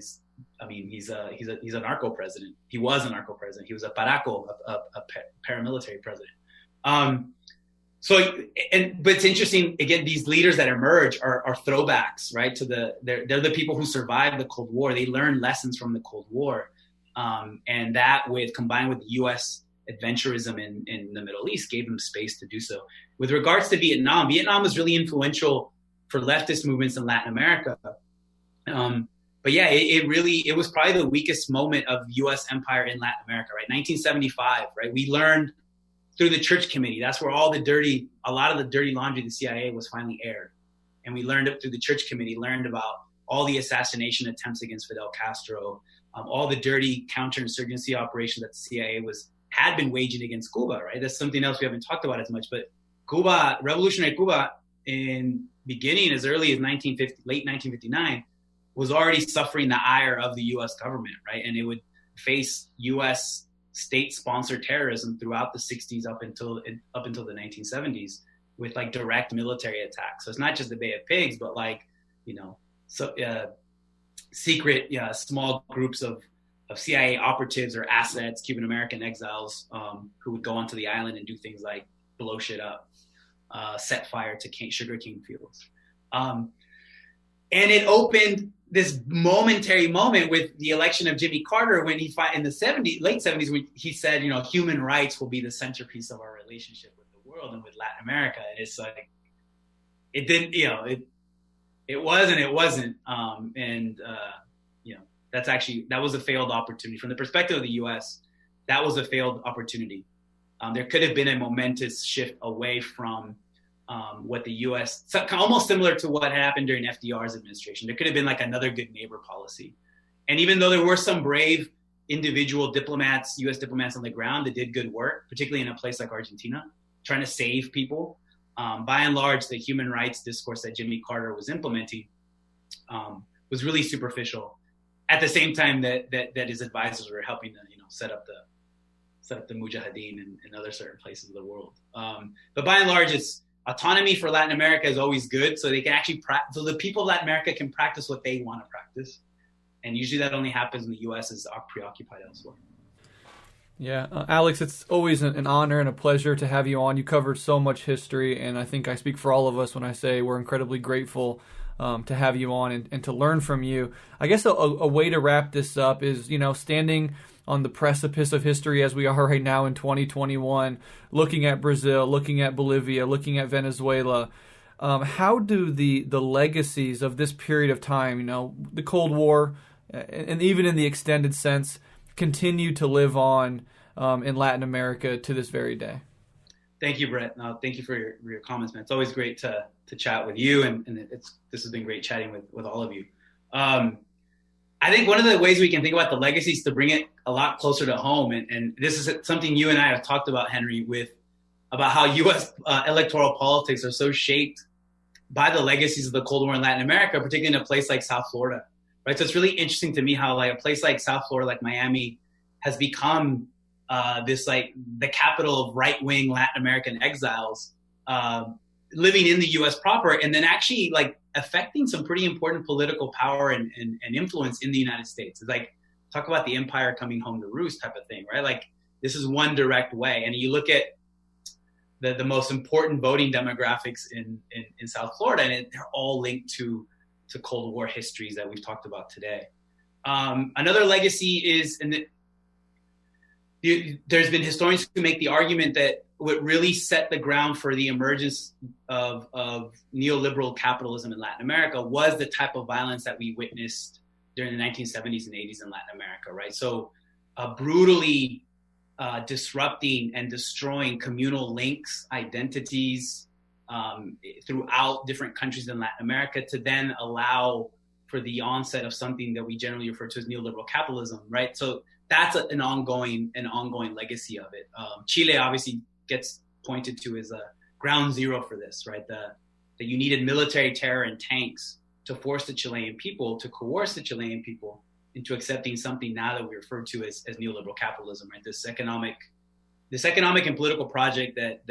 he's a narco president. He was a narco president. He was a paraco, a paramilitary president. But it's interesting, again, these leaders that emerge are throwbacks, right? They're the people who survived the Cold War. They learned lessons from the Cold War. And that combined with the U.S. adventurism in the Middle East gave them space to do so. With regards to Vietnam was really influential for leftist movements in Latin America. But yeah, it was probably the weakest moment of U.S. empire in Latin America, right? 1975, right? We learned through the Church Committee. That's where a lot of the dirty laundry of the CIA was finally aired. And we learned it through the Church Committee, learned about all the assassination attempts against Fidel Castro, all the dirty counterinsurgency operations that the CIA had been waging against Cuba, right? That's something else we haven't talked about as much. But Cuba, revolutionary Cuba, in beginning as early as late 1959, was already suffering the ire of the U.S. government, right? And it would face U.S. state-sponsored terrorism throughout the 60s up until the 1970s with like direct military attacks. So it's not just the Bay of Pigs, but like, secret small groups of CIA operatives or assets, Cuban American exiles who would go onto the island and do things like blow shit up, set fire to sugarcane fields. And it opened this momentary moment with the election of Jimmy Carter when in the late 70s, when he said, human rights will be the centerpiece of our relationship with the world and with Latin America. And it's like, it didn't, it wasn't. That was a failed opportunity. From the perspective of the U.S., that was a failed opportunity. There could have been a momentous shift away from what the U.S., almost similar to what happened during FDR's administration. There could have been like another good neighbor policy. And even though there were some brave individual diplomats, U.S. diplomats on the ground that did good work, particularly in a place like Argentina, trying to save people, by and large, the human rights discourse that Jimmy Carter was implementing was really superficial. At the same time that his advisors were helping to set up the Mujahideen in other certain places of the world. But by and large, it's autonomy for Latin America is always good, so they can actually so the people of Latin America can practice what they want to practice, and usually that only happens when the U.S. is preoccupied elsewhere. Yeah, Alex, it's always an honor and a pleasure to have you on. You covered so much history, and I think I speak for all of us when I say we're incredibly grateful to have you on and to learn from you. I guess a way to wrap this up is, standing on the precipice of history as we are right now in 2021, looking at Brazil, looking at Bolivia, looking at Venezuela, how do the legacies of this period of time, the Cold War, and even in the extended sense, continue to live on in Latin America to this very day? Thank you, Breht. Thank you for your comments, man. It's always great to chat with you, and this has been great chatting with all of you. I think one of the ways we can think about the legacies to bring it a lot closer to home, and this is something you and I have talked about, Henry, about how U.S. Electoral politics are so shaped by the legacies of the Cold War in Latin America, particularly in a place like South Florida, right? So it's really interesting to me how like a place like South Florida, like Miami, has become this like the capital of right-wing Latin American exiles living in the U.S. proper, and then actually like affecting some pretty important political power and influence in the United States. It's like, talk about the empire coming home to roost type of thing, right? Like this is one direct way. And you look at the most important voting demographics in South Florida, and they're all linked to Cold War histories that we've talked about today. Another legacy is, there's been historians who make the argument that what really set the ground for the emergence of neoliberal capitalism in Latin America was the type of violence that we witnessed during the 1970s and 80s in Latin America, right? So brutally disrupting and destroying communal links, identities, throughout different countries in Latin America to then allow for the onset of something that we generally refer to as neoliberal capitalism, right? So that's an ongoing legacy of it. Chile obviously gets pointed to as a ground zero for this, right? That you needed military terror and tanks to force the Chilean people, to coerce the Chilean people into accepting something now that we refer to as neoliberal capitalism, right? This economic and political project that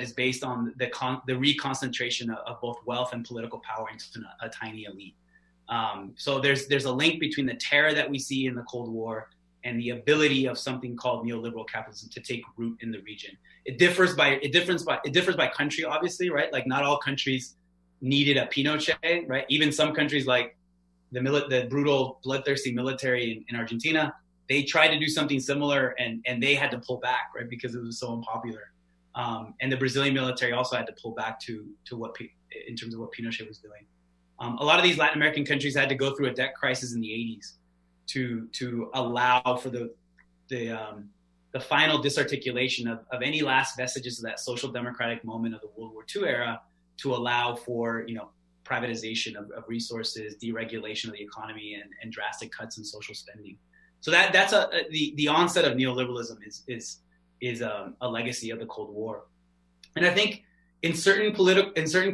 is based on the reconcentration of both wealth and political power into a tiny elite. So there's a link between the terror that we see in the Cold War and the ability of something called neoliberal capitalism to take root in the region. It differs by country, obviously, right? Like not all countries needed a Pinochet, right? Even some countries like the brutal, bloodthirsty military in Argentina, they tried to do something similar and they had to pull back, right? Because it was so unpopular. And the Brazilian military also had to pull back to what in terms of what Pinochet was doing. A lot of these Latin American countries had to go through a debt crisis in the 80s to allow for the final disarticulation of any last vestiges of that social democratic moment of the World War II era, to allow for privatization of resources, deregulation of the economy, and drastic cuts in social spending. So that's the onset of neoliberalism is a legacy of the Cold War. And I think in certain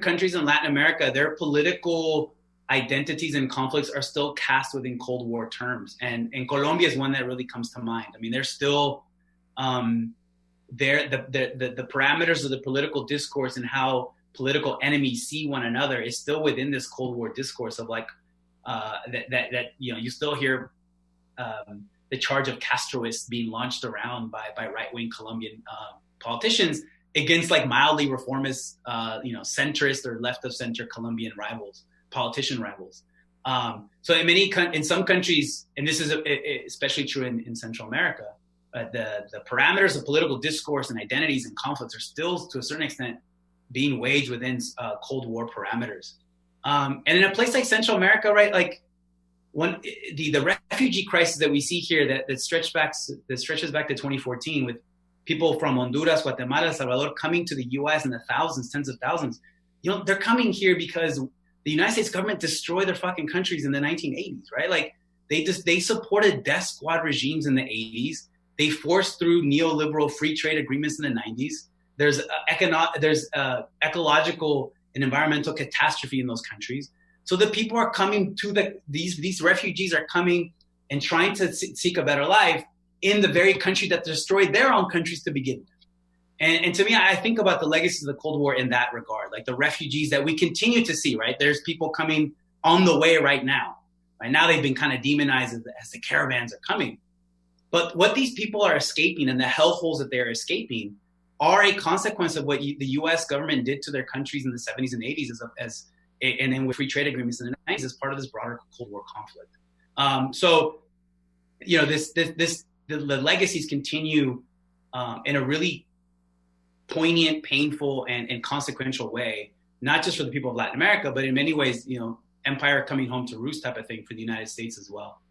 countries in Latin America, their political identities and conflicts are still cast within Cold War terms. And Colombia is one that really comes to mind. I mean, they're still the parameters of the political discourse and how political enemies see one another is still within this Cold War discourse of like you still hear the charge of Castroists being launched around by right-wing Colombian politicians against like mildly reformist, centrist or left of center Colombian politician rivals. So in some countries, and this is especially true in Central America, the parameters of political discourse and identities and conflicts are still to a certain extent being waged within Cold War parameters. And in a place like Central America, right, like the refugee crisis that we see here that stretches back to 2014 with people from Honduras, Guatemala, El Salvador coming to the U.S. in the thousands, tens of thousands. They're coming here because the United States government destroyed their fucking countries in the 1980s, right? Like they supported death squad regimes in the 80s. They forced through neoliberal free trade agreements in the 90s. There's ecological and environmental catastrophe in those countries. So the people are coming to these refugees are coming and trying to seek a better life in the very country that destroyed their own countries to begin with. And to me, I think about the legacies of the Cold War in that regard, like the refugees that we continue to see, right? There's people coming on the way right now. Right now they've been kind of demonized as the caravans are coming. But what these people are escaping and the hellholes that they're escaping are a consequence of what the U.S. government did to their countries in the 70s and 80s and then with free trade agreements in the 90s as part of this broader Cold War conflict. The legacies continue in a really poignant, painful, and consequential way, not just for the people of Latin America, but in many ways, empire coming home to roost type of thing for the United States as well.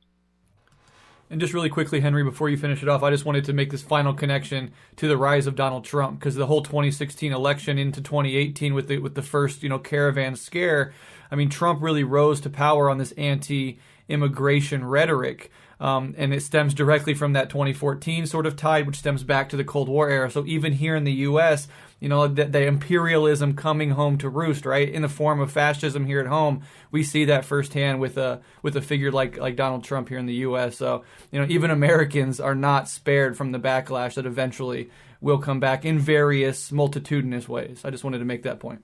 And just really quickly, Henry, before you finish it off, I just wanted to make this final connection to the rise of Donald Trump, because the whole 2016 election into 2018 with the first, caravan scare, I mean, Trump really rose to power on this anti-immigration rhetoric. And it stems directly from that 2014 sort of tide, which stems back to the Cold War era. So even here in the U.S., the imperialism coming home to roost, right, in the form of fascism here at home, we see that firsthand with a figure like Donald Trump here in the U.S. So even Americans are not spared from the backlash that eventually will come back in various multitudinous ways. I just wanted to make that point.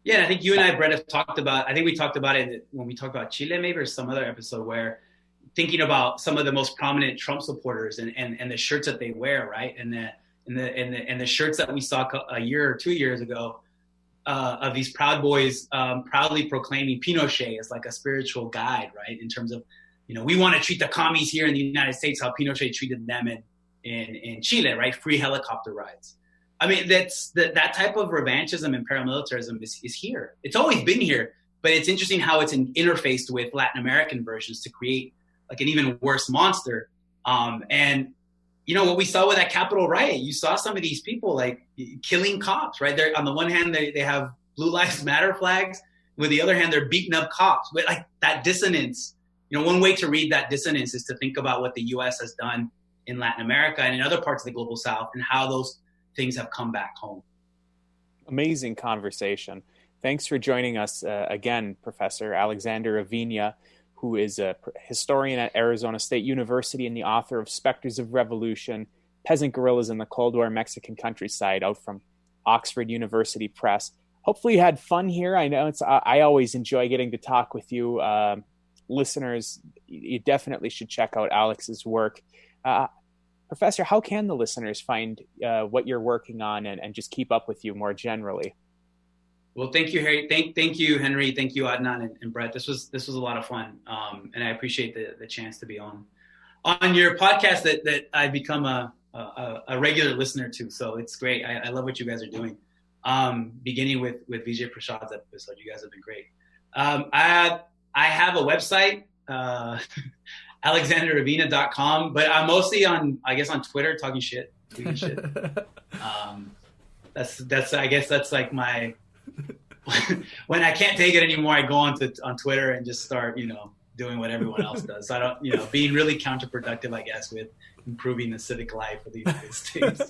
Yeah, and I think you and I, Brett, have talked about. I think we talked about it when we talked about Chile, maybe, or some other episode where. Thinking about some of the most prominent Trump supporters and the shirts that they wear, right, and the shirts that we saw a year or 2 years ago of these Proud Boys proudly proclaiming Pinochet as like a spiritual guide, right, in terms of we want to treat the commies here in the United States how Pinochet treated them in Chile, right, free helicopter rides. I mean, that type of revanchism and paramilitarism is here. It's always been here, but it's interesting how it's interfaced with Latin American versions to create like an even worse monster. And what we saw with that Capitol riot, you saw some of these people like killing cops, right? They're, on the one hand, they have Blue Lives Matter flags. With the other hand, they're beating up cops. But like that dissonance, one way to read that dissonance is to think about what the U.S. has done in Latin America and in other parts of the global South and how those things have come back home. Amazing conversation. Thanks for joining us again, Professor Alexander Aviña, who is a historian at Arizona State University and the author of Spectres of Revolution, Peasant Guerrillas in the Cold War Mexican Countryside, out from Oxford University Press. Hopefully you had fun here. I know I always enjoy getting to talk with you. Listeners, you definitely should check out Alex's work. Professor, how can the listeners find what you're working on and just keep up with you more generally? Well, thank you, Harry. Thank you, Henry. Thank you, Adnan and Breht. This was a lot of fun, and I appreciate the chance to be on your podcast that I've become a regular listener to. So it's great. I love what you guys are doing. Beginning with Vijay Prasad's episode, you guys have been great. I have a website, alexanderaviña.com, but I'm mostly on Twitter tweeting shit. That's like my, when I can't take it anymore, I go on Twitter and just start, doing what everyone else does. So I don't, being really counterproductive, I guess, with improving the civic life of the United States.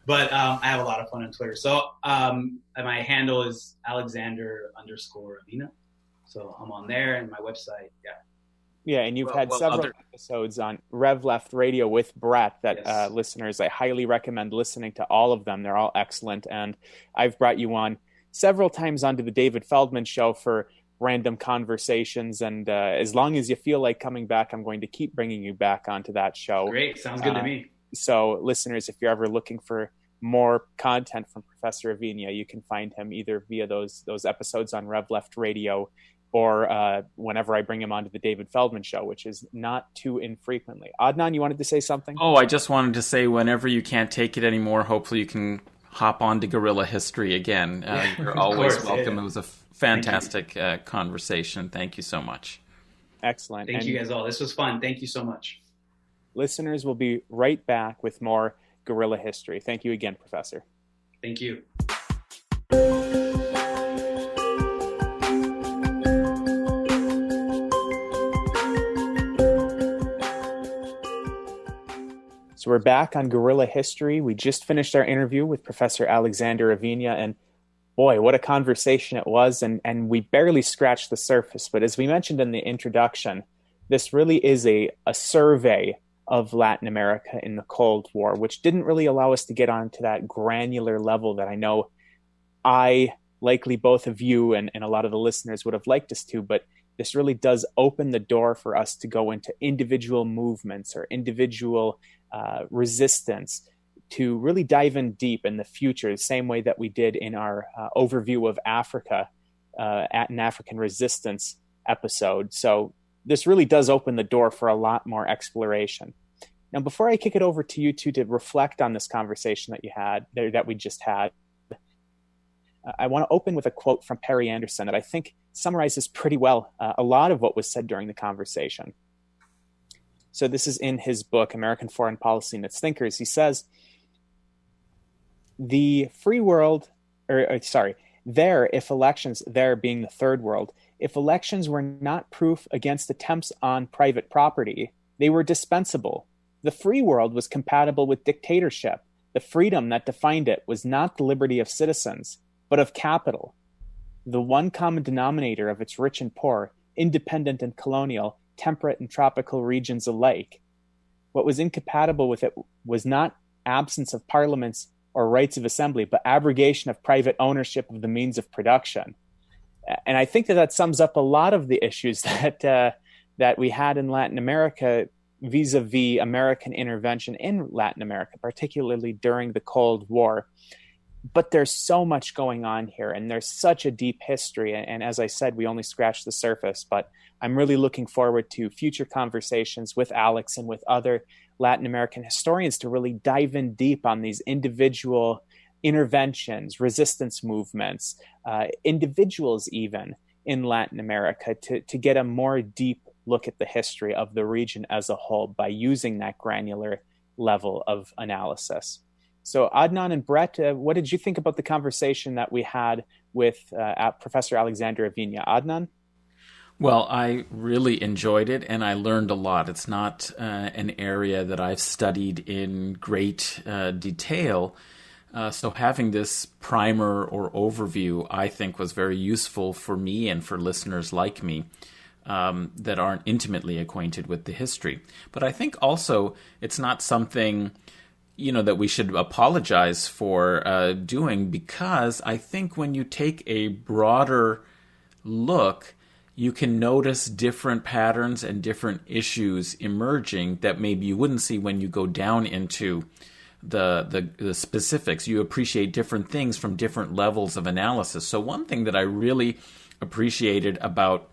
But I have a lot of fun on Twitter. So my handle is Alexander_Aviña. So I'm on there, and my website, yeah. Yeah, and you've had several episodes on Rev Left Radio with Breht that Yes. Listeners, I highly recommend listening to all of them. They're all excellent. And I've brought you on several times onto the David Feldman Show for random conversations. And as long as you feel like coming back, I'm going to keep bringing you back onto that show. Great. Sounds good to me. So listeners, if you're ever looking for more content from Professor Aviña, you can find him either via those episodes on Rev Left Radio or whenever I bring him onto the David Feldman Show, which is not too infrequently. Adnan, you wanted to say something? Oh, I just wanted to say whenever you can't take it anymore, hopefully you can hop on to Guerrilla History again. You're always welcome. Yeah. It was a fantastic conversation. Thank you so much. Excellent. Thank you guys all. This was fun. Thank you so much. Listeners, will be right back with more Guerrilla History. Thank you again, Professor. Thank you. So we're back on Guerrilla History. We just finished our interview with Professor Alexander Aviña, and boy, what a conversation it was. And we barely scratched the surface. But as we mentioned in the introduction, this really is a survey of Latin America in the Cold War, which didn't really allow us to get onto that granular level that I know I, likely both of you and a lot of the listeners would have liked us to, but this really does open the door for us to go into individual movements or individual resistance, to really dive in deep in the future, the same way that we did in our overview of Africa at an African resistance episode. So this really does open the door for a lot more exploration. Now, before I kick it over to you two to reflect on this conversation that we just had, I want to open with a quote from Perry Anderson that I think summarizes pretty well a lot of what was said during the conversation. So this is in his book, American Foreign Policy and Its Thinkers. He says, if elections, there being the third world, if elections were not proof against attempts on private property, they were dispensable. The free world was compatible with dictatorship. The freedom that defined it was not the liberty of citizens, but of capital. The one common denominator of its rich and poor, independent and colonial, temperate and tropical regions alike. What was incompatible with it was not absence of parliaments or rights of assembly, but abrogation of private ownership of the means of production. And I think that sums up a lot of the issues that we had in Latin America vis-a-vis American intervention in Latin America, particularly during the Cold War. But there's so much going on here, and there's such a deep history. And as I said, we only scratched the surface, but I'm really looking forward to future conversations with Alex and with other Latin American historians to really dive in deep on these individual interventions, resistance movements, individuals even in Latin America, to get a more deep look at the history of the region as a whole by using that granular level of analysis. So Adnan and Breht, what did you think about the conversation that we had with Professor Alexander Aviña? Adnan? Well, I really enjoyed it, and I learned a lot. It's not an area that I've studied in great detail, so having this primer or overview, I think, was very useful for me and for listeners like me that aren't intimately acquainted with the history. But I think also it's not something, that we should apologize for doing, because I think when you take a broader look, you can notice different patterns and different issues emerging that maybe you wouldn't see when you go down into the specifics. You appreciate different things from different levels of analysis. So one thing that I really appreciated about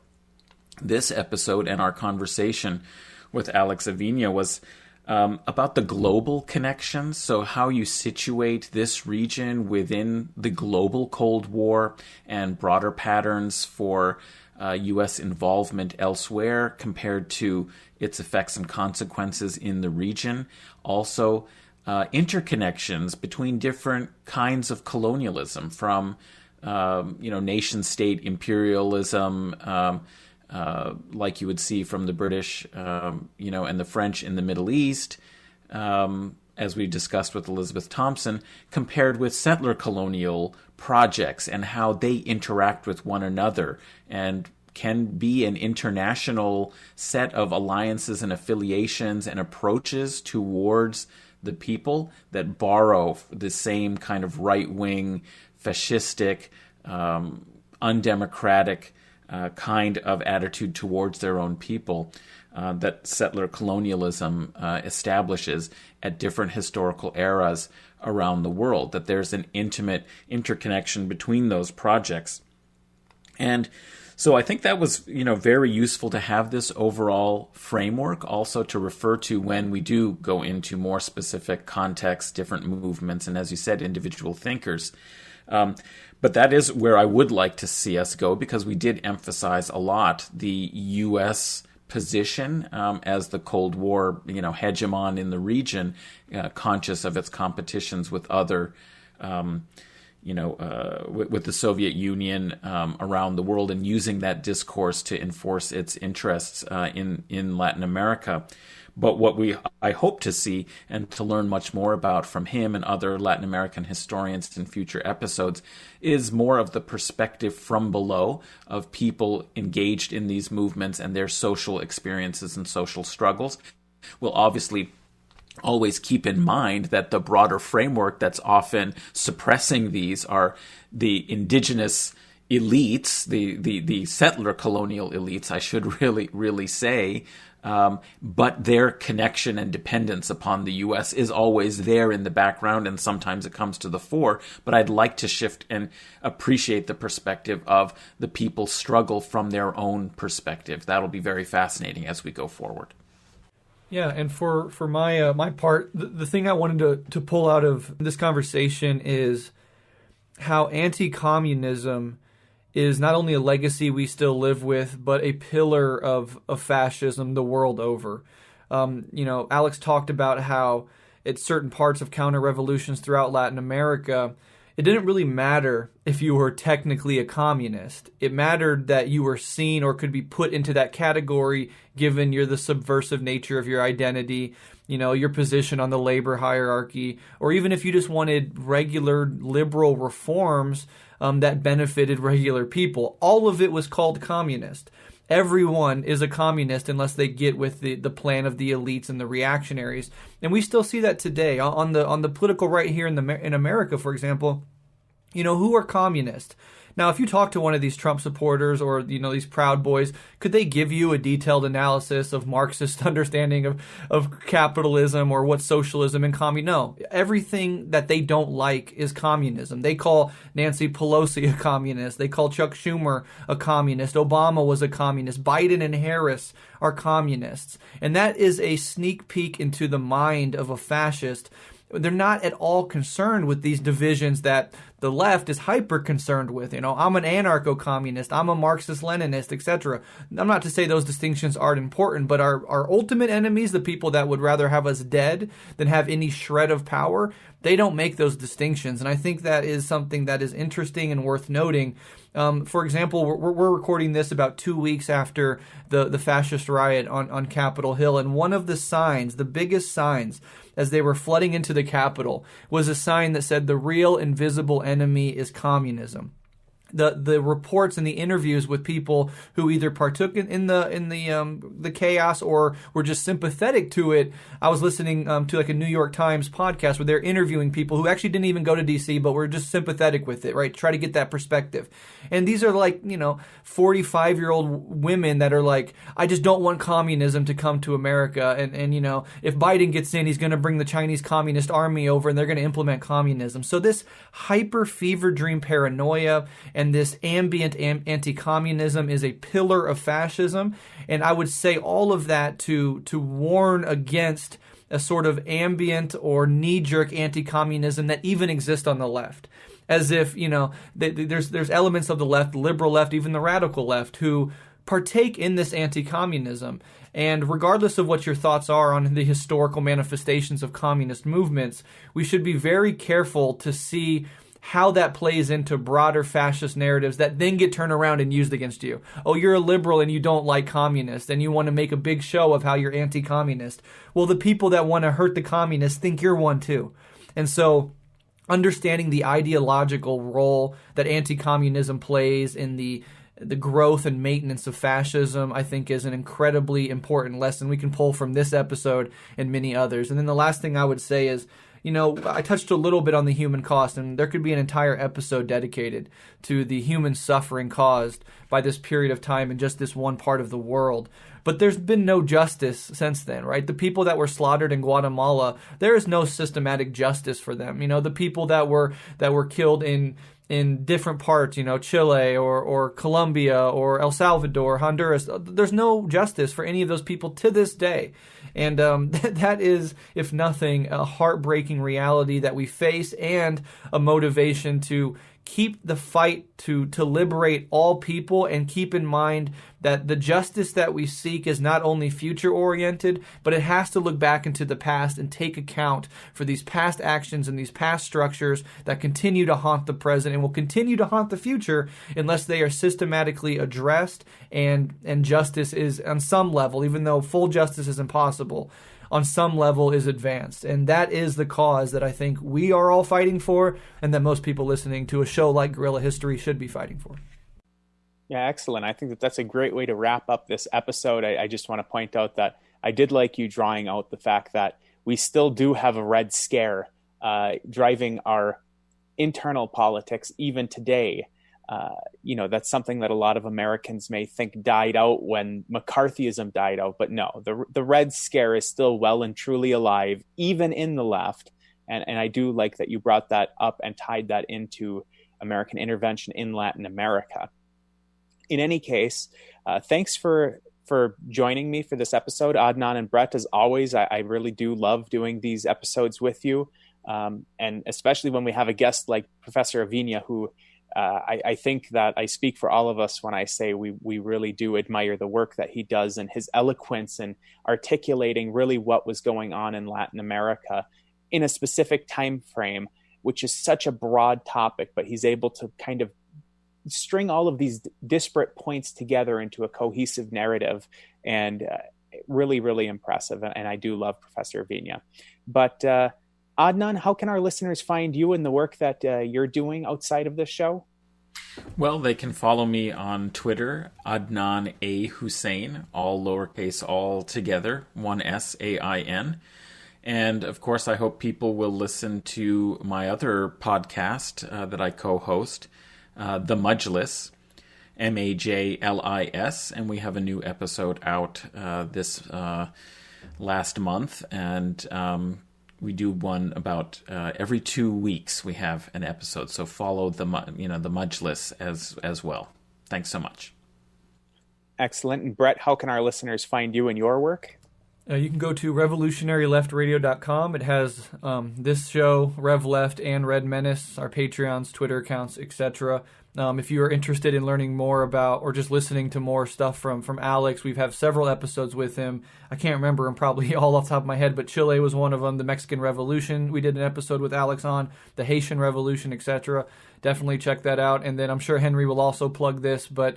this episode and our conversation with Alex Aviña was about the global connections. So how you situate this region within the global Cold War and broader patterns for U.S. involvement elsewhere compared to its effects and consequences in the region. Also, interconnections between different kinds of colonialism, from nation-state imperialism, like you would see from the British, and the French in the Middle East, as we discussed with Elizabeth Thompson, compared with settler colonial projects and how they interact with one another and can be an international set of alliances and affiliations and approaches towards the people that borrow the same kind of right-wing, fascistic, undemocratic kind of attitude towards their own people that settler colonialism establishes at different historical eras around the world, that there's an intimate interconnection between those projects. And so I think that was, very useful to have this overall framework, also to refer to when we do go into more specific contexts, different movements, and as you said, individual thinkers. But that is where I would like to see us go, because we did emphasize a lot the U.S. position as the Cold War, hegemon in the region, conscious of its competitions with other, with the Soviet Union around the world, and using that discourse to enforce its interests in Latin America. But what I hope to see and to learn much more about from him and other Latin American historians in future episodes is more of the perspective from below of people engaged in these movements and their social experiences and social struggles. We'll obviously always keep in mind that the broader framework that's often suppressing these are the indigenous elites, the settler colonial elites, I should really say. But their connection and dependence upon the U.S. is always there in the background, and sometimes it comes to the fore. But I'd like to shift and appreciate the perspective of the people's struggle from their own perspective. That'll be very fascinating as we go forward. Yeah, and for my part, the thing I wanted to pull out of this conversation is how anti-communism is not only a legacy we still live with, but a pillar of fascism the world over. Alex talked about how at certain parts of counter-revolutions throughout Latin America, it didn't really matter if you were technically a communist. It mattered that you were seen or could be put into that category given the subversive nature of your identity, your position on the labor hierarchy, or even if you just wanted regular liberal reforms that benefited regular people. All of it was called communist. Everyone is a communist unless they get with the plan of the elites and the reactionaries. And we still see that today on the political right here in America, for example. Who are communists? Now, if you talk to one of these Trump supporters or, these Proud Boys, could they give you a detailed analysis of Marxist understanding of capitalism or what socialism and No. Everything that they don't like is communism. They call Nancy Pelosi a communist. They call Chuck Schumer a communist. Obama was a communist. Biden and Harris are communists. And that is a sneak peek into the mind of a fascist. They're not at all concerned with these divisions that the the left is hyper concerned with. I'm an anarcho-communist, I'm a Marxist-Leninist, etc. I'm not to say those distinctions aren't important, but our ultimate enemies, the people that would rather have us dead than have any shred of power, they don't make those distinctions. And I think that is something that is interesting and worth noting. For example, we're recording this about 2 weeks after the fascist riot on Capitol Hill, and one of the signs, the biggest signs, as they were flooding into the Capitol, was a sign that said the real invisible enemy is communism. The reports and the interviews with people who either partook in the chaos or were just sympathetic to it. I was listening to like a New York Times podcast where they're interviewing people who actually didn't even go to DC, but were just sympathetic with it, right? Try to get that perspective. And these are like 45-year-old women that are like, I just don't want communism to come to America. And if Biden gets in, he's going to bring the Chinese Communist Army over and they're going to implement communism. So this hyper fever dream paranoia and this ambient anti-communism is a pillar of fascism. And I would say all of that to warn against a sort of ambient or knee-jerk anti-communism that even exists on the left. As if, there's elements of the left, the liberal left, even the radical left, who partake in this anti-communism. And regardless of what your thoughts are on the historical manifestations of communist movements, we should be very careful to see how that plays into broader fascist narratives that then get turned around and used against you. Oh, you're a liberal and you don't like communists and you want to make a big show of how you're anti-communist. Well, the people that want to hurt the communists think you're one too. And so understanding the ideological role that anti-communism plays in the growth and maintenance of fascism, I think, is an incredibly important lesson we can pull from this episode and many others. And then the last thing I would say is, I touched a little bit on the human cost, and there could be an entire episode dedicated to the human suffering caused by this period of time in just this one part of the world. But there's been no justice since then, right? The people that were slaughtered in Guatemala, there is no systematic justice for them. The people that were killed in different parts, Chile or Colombia or El Salvador, Honduras, there's no justice for any of those people to this day. And that is, if nothing, a heartbreaking reality that we face and a motivation to keep the fight to liberate all people, and keep in mind that the justice that we seek is not only future-oriented, but it has to look back into the past and take account for these past actions and these past structures that continue to haunt the present and will continue to haunt the future unless they are systematically addressed and justice is, on some level, even though full justice is impossible, on some level is advanced. And that is the cause that I think we are all fighting for, and that most people listening to a show like Guerrilla History should be fighting for. Yeah, excellent. I think that's a great way to wrap up this episode. I just want to point out that I did like you drawing out the fact that we still do have a Red Scare driving our internal politics even today. That's something that a lot of Americans may think died out when McCarthyism died out, but no, the Red Scare is still well and truly alive, even in the left. And I do like that you brought that up and tied that into American intervention in Latin America. In any case, thanks for joining me for this episode, Adnan and Breht. As always, I really do love doing these episodes with you, and especially when we have a guest like Professor Aviña, who I think that I speak for all of us when I say we really do admire the work that he does and his eloquence in articulating really what was going on in Latin America in a specific time frame, which is such a broad topic, but he's able to kind of string all of these disparate points together into a cohesive narrative, and really, really impressive. And I do love Professor Aviña. But Adnan, how can our listeners find you and the work that you're doing outside of this show? Well, they can follow me on Twitter, Adnan A. Husain, all lowercase, all together, one S-A-I-N. And, of course, I hope people will listen to my other podcast that I co-host, The Majlis, M-A-J-L-I-S, and we have a new episode out this last month, and we do one about every 2 weeks. We have an episode, so follow the Majlis as well. Thanks so much. Excellent. And Breht, how can our listeners find you and your work? You can go to revolutionaryleftradio.com. It has this show, Rev Left, and Red Menace, our Patreons, Twitter accounts, etc. If you are interested in learning more about or just listening to more stuff from Alex, we've had several episodes with him. I can't remember them probably all off the top of my head, but Chile was one of them. The Mexican Revolution, we did an episode with Alex on. The Haitian Revolution, etc. Definitely check that out. And then I'm sure Henry will also plug this, but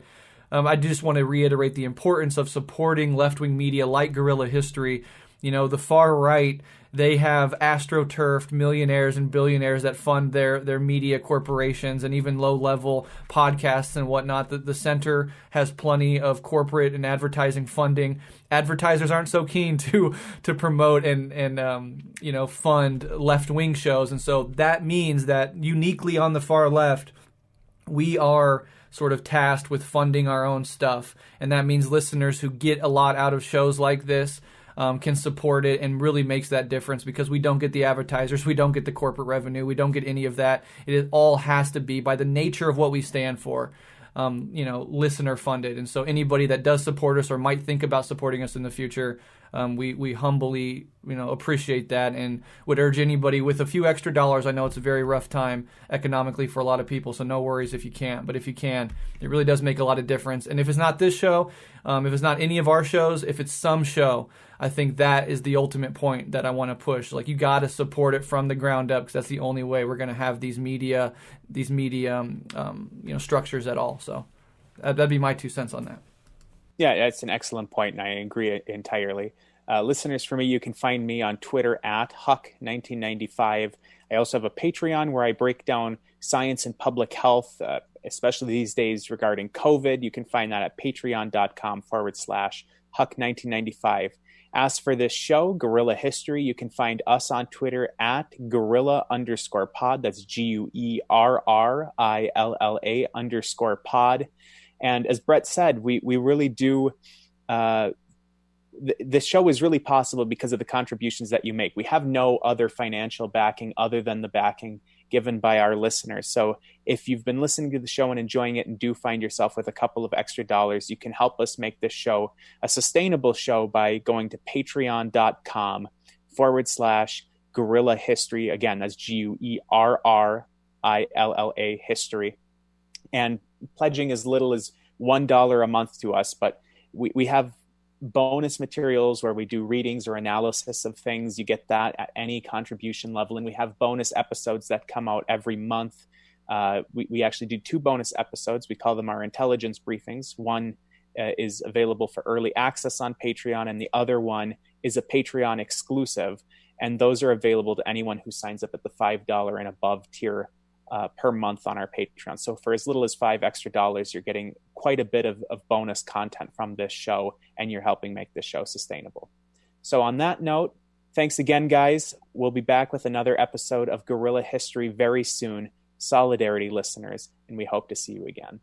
I just want to reiterate the importance of supporting left-wing media like Guerrilla History. You know, the far right, they have astroturfed millionaires and billionaires that fund their media corporations and even low-level podcasts and whatnot. The center has plenty of corporate and advertising funding. Advertisers aren't so keen to promote and fund left-wing shows. And so that means that uniquely on the far left, we are sort of tasked with funding our own stuff. And that means listeners who get a lot out of shows like this can support it, and really makes that difference, because we don't get the advertisers, we don't get the corporate revenue, we don't get any of that. It all has to be, by the nature of what we stand for, listener funded. And so anybody that does support us or might think about supporting us in the future, we humbly, appreciate that, and would urge anybody with a few extra dollars. I know it's a very rough time economically for a lot of people, so no worries if you can't. But if you can, it really does make a lot of difference. And if it's not this show, if it's not any of our shows, if it's some show, I think that is the ultimate point that I want to push. Like, you got to support it from the ground up, because that's the only way we're going to have these media structures at all. So that'd be my 2 cents on that. Yeah, that's an excellent point, and I agree entirely. Listeners, for me, you can find me on Twitter at Huck1995. I also have a Patreon where I break down science and public health, especially these days regarding COVID. You can find that at patreon.com/Huck1995. As for this show, Guerrilla History, you can find us on Twitter at Guerrilla_pod. That's GUERRILLA_pod. And as Breht said, we really do, this show is really possible because of the contributions that you make. We have no other financial backing other than the backing given by our listeners. So if you've been listening to the show and enjoying it and do find yourself with a couple of extra dollars, you can help us make this show a sustainable show by going to patreon.com/Guerrilla History. Again, that's GUERRILLA History. And pledging as little as $1 a month to us, but we have bonus materials where we do readings or analysis of things. You get that at any contribution level, and we have bonus episodes that come out every month. We actually do 2 bonus episodes. We call them our intelligence briefings. One is available for early access on Patreon, and the other one is a Patreon exclusive, and those are available to anyone who signs up at the $5 and above tier per month on our Patreon. So for as little as $5 extra, you're getting quite a bit of bonus content from this show, and you're helping make this show sustainable. So on that note, thanks again, guys. We'll be back with another episode of Guerrilla History very soon. Solidarity, listeners, and we hope to see you again.